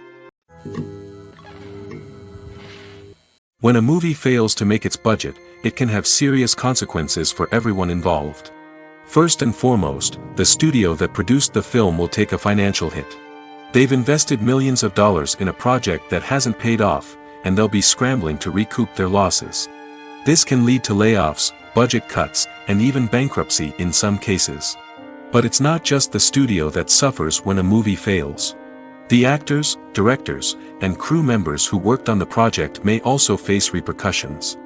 When a movie fails to make its budget, it can have serious consequences for everyone involved. First and foremost, the studio that produced the film will take a financial hit. They've invested millions of dollars in a project that hasn't paid off, and they'll be scrambling to recoup their losses. This can lead to layoffs, budget cuts, and even bankruptcy in some cases. But it's not just the studio that suffers when a movie fails. The actors, directors, and crew members who worked on the project may also face repercussions.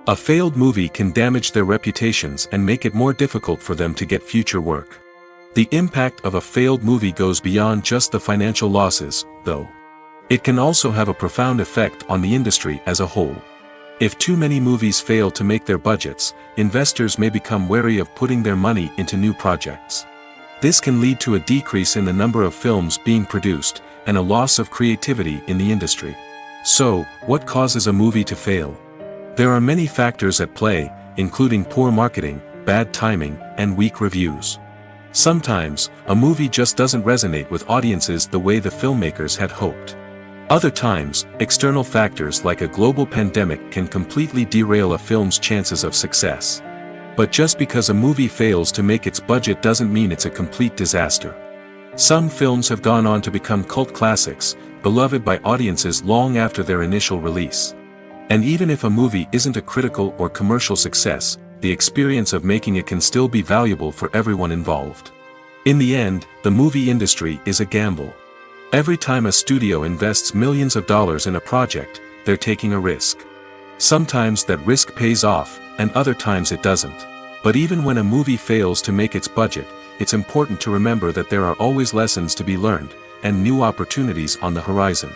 A failed movie can damage their reputations and make it more difficult for them to get future work. The impact of a failed movie goes beyond just the financial losses, though. It can also have a profound effect on the industry as a whole. If too many movies fail to make their budgets, investors may become wary of putting their money into new projects. This can lead to a decrease in the number of films being produced, and a loss of creativity in the industry. So, what causes a movie to fail? There are many factors at play, including poor marketing, bad timing, and weak reviews. Sometimes, a movie just doesn't resonate with audiences the way the filmmakers had hoped. Other times, external factors like a global pandemic can completely derail a film's chances of success. But just because a movie fails to make its budget doesn't mean it's a complete disaster. Some films have gone on to become cult classics, beloved by audiences long after their initial release. And even if a movie isn't a critical or commercial success, the experience of making it can still be valuable for everyone involved. In the end, the movie industry is a gamble. Every time a studio invests millions of dollars in a project, they're taking a risk. Sometimes that risk pays off, and other times it doesn't. But even when a movie fails to make its budget, it's important to remember that there are always lessons to be learned, and new opportunities on the horizon.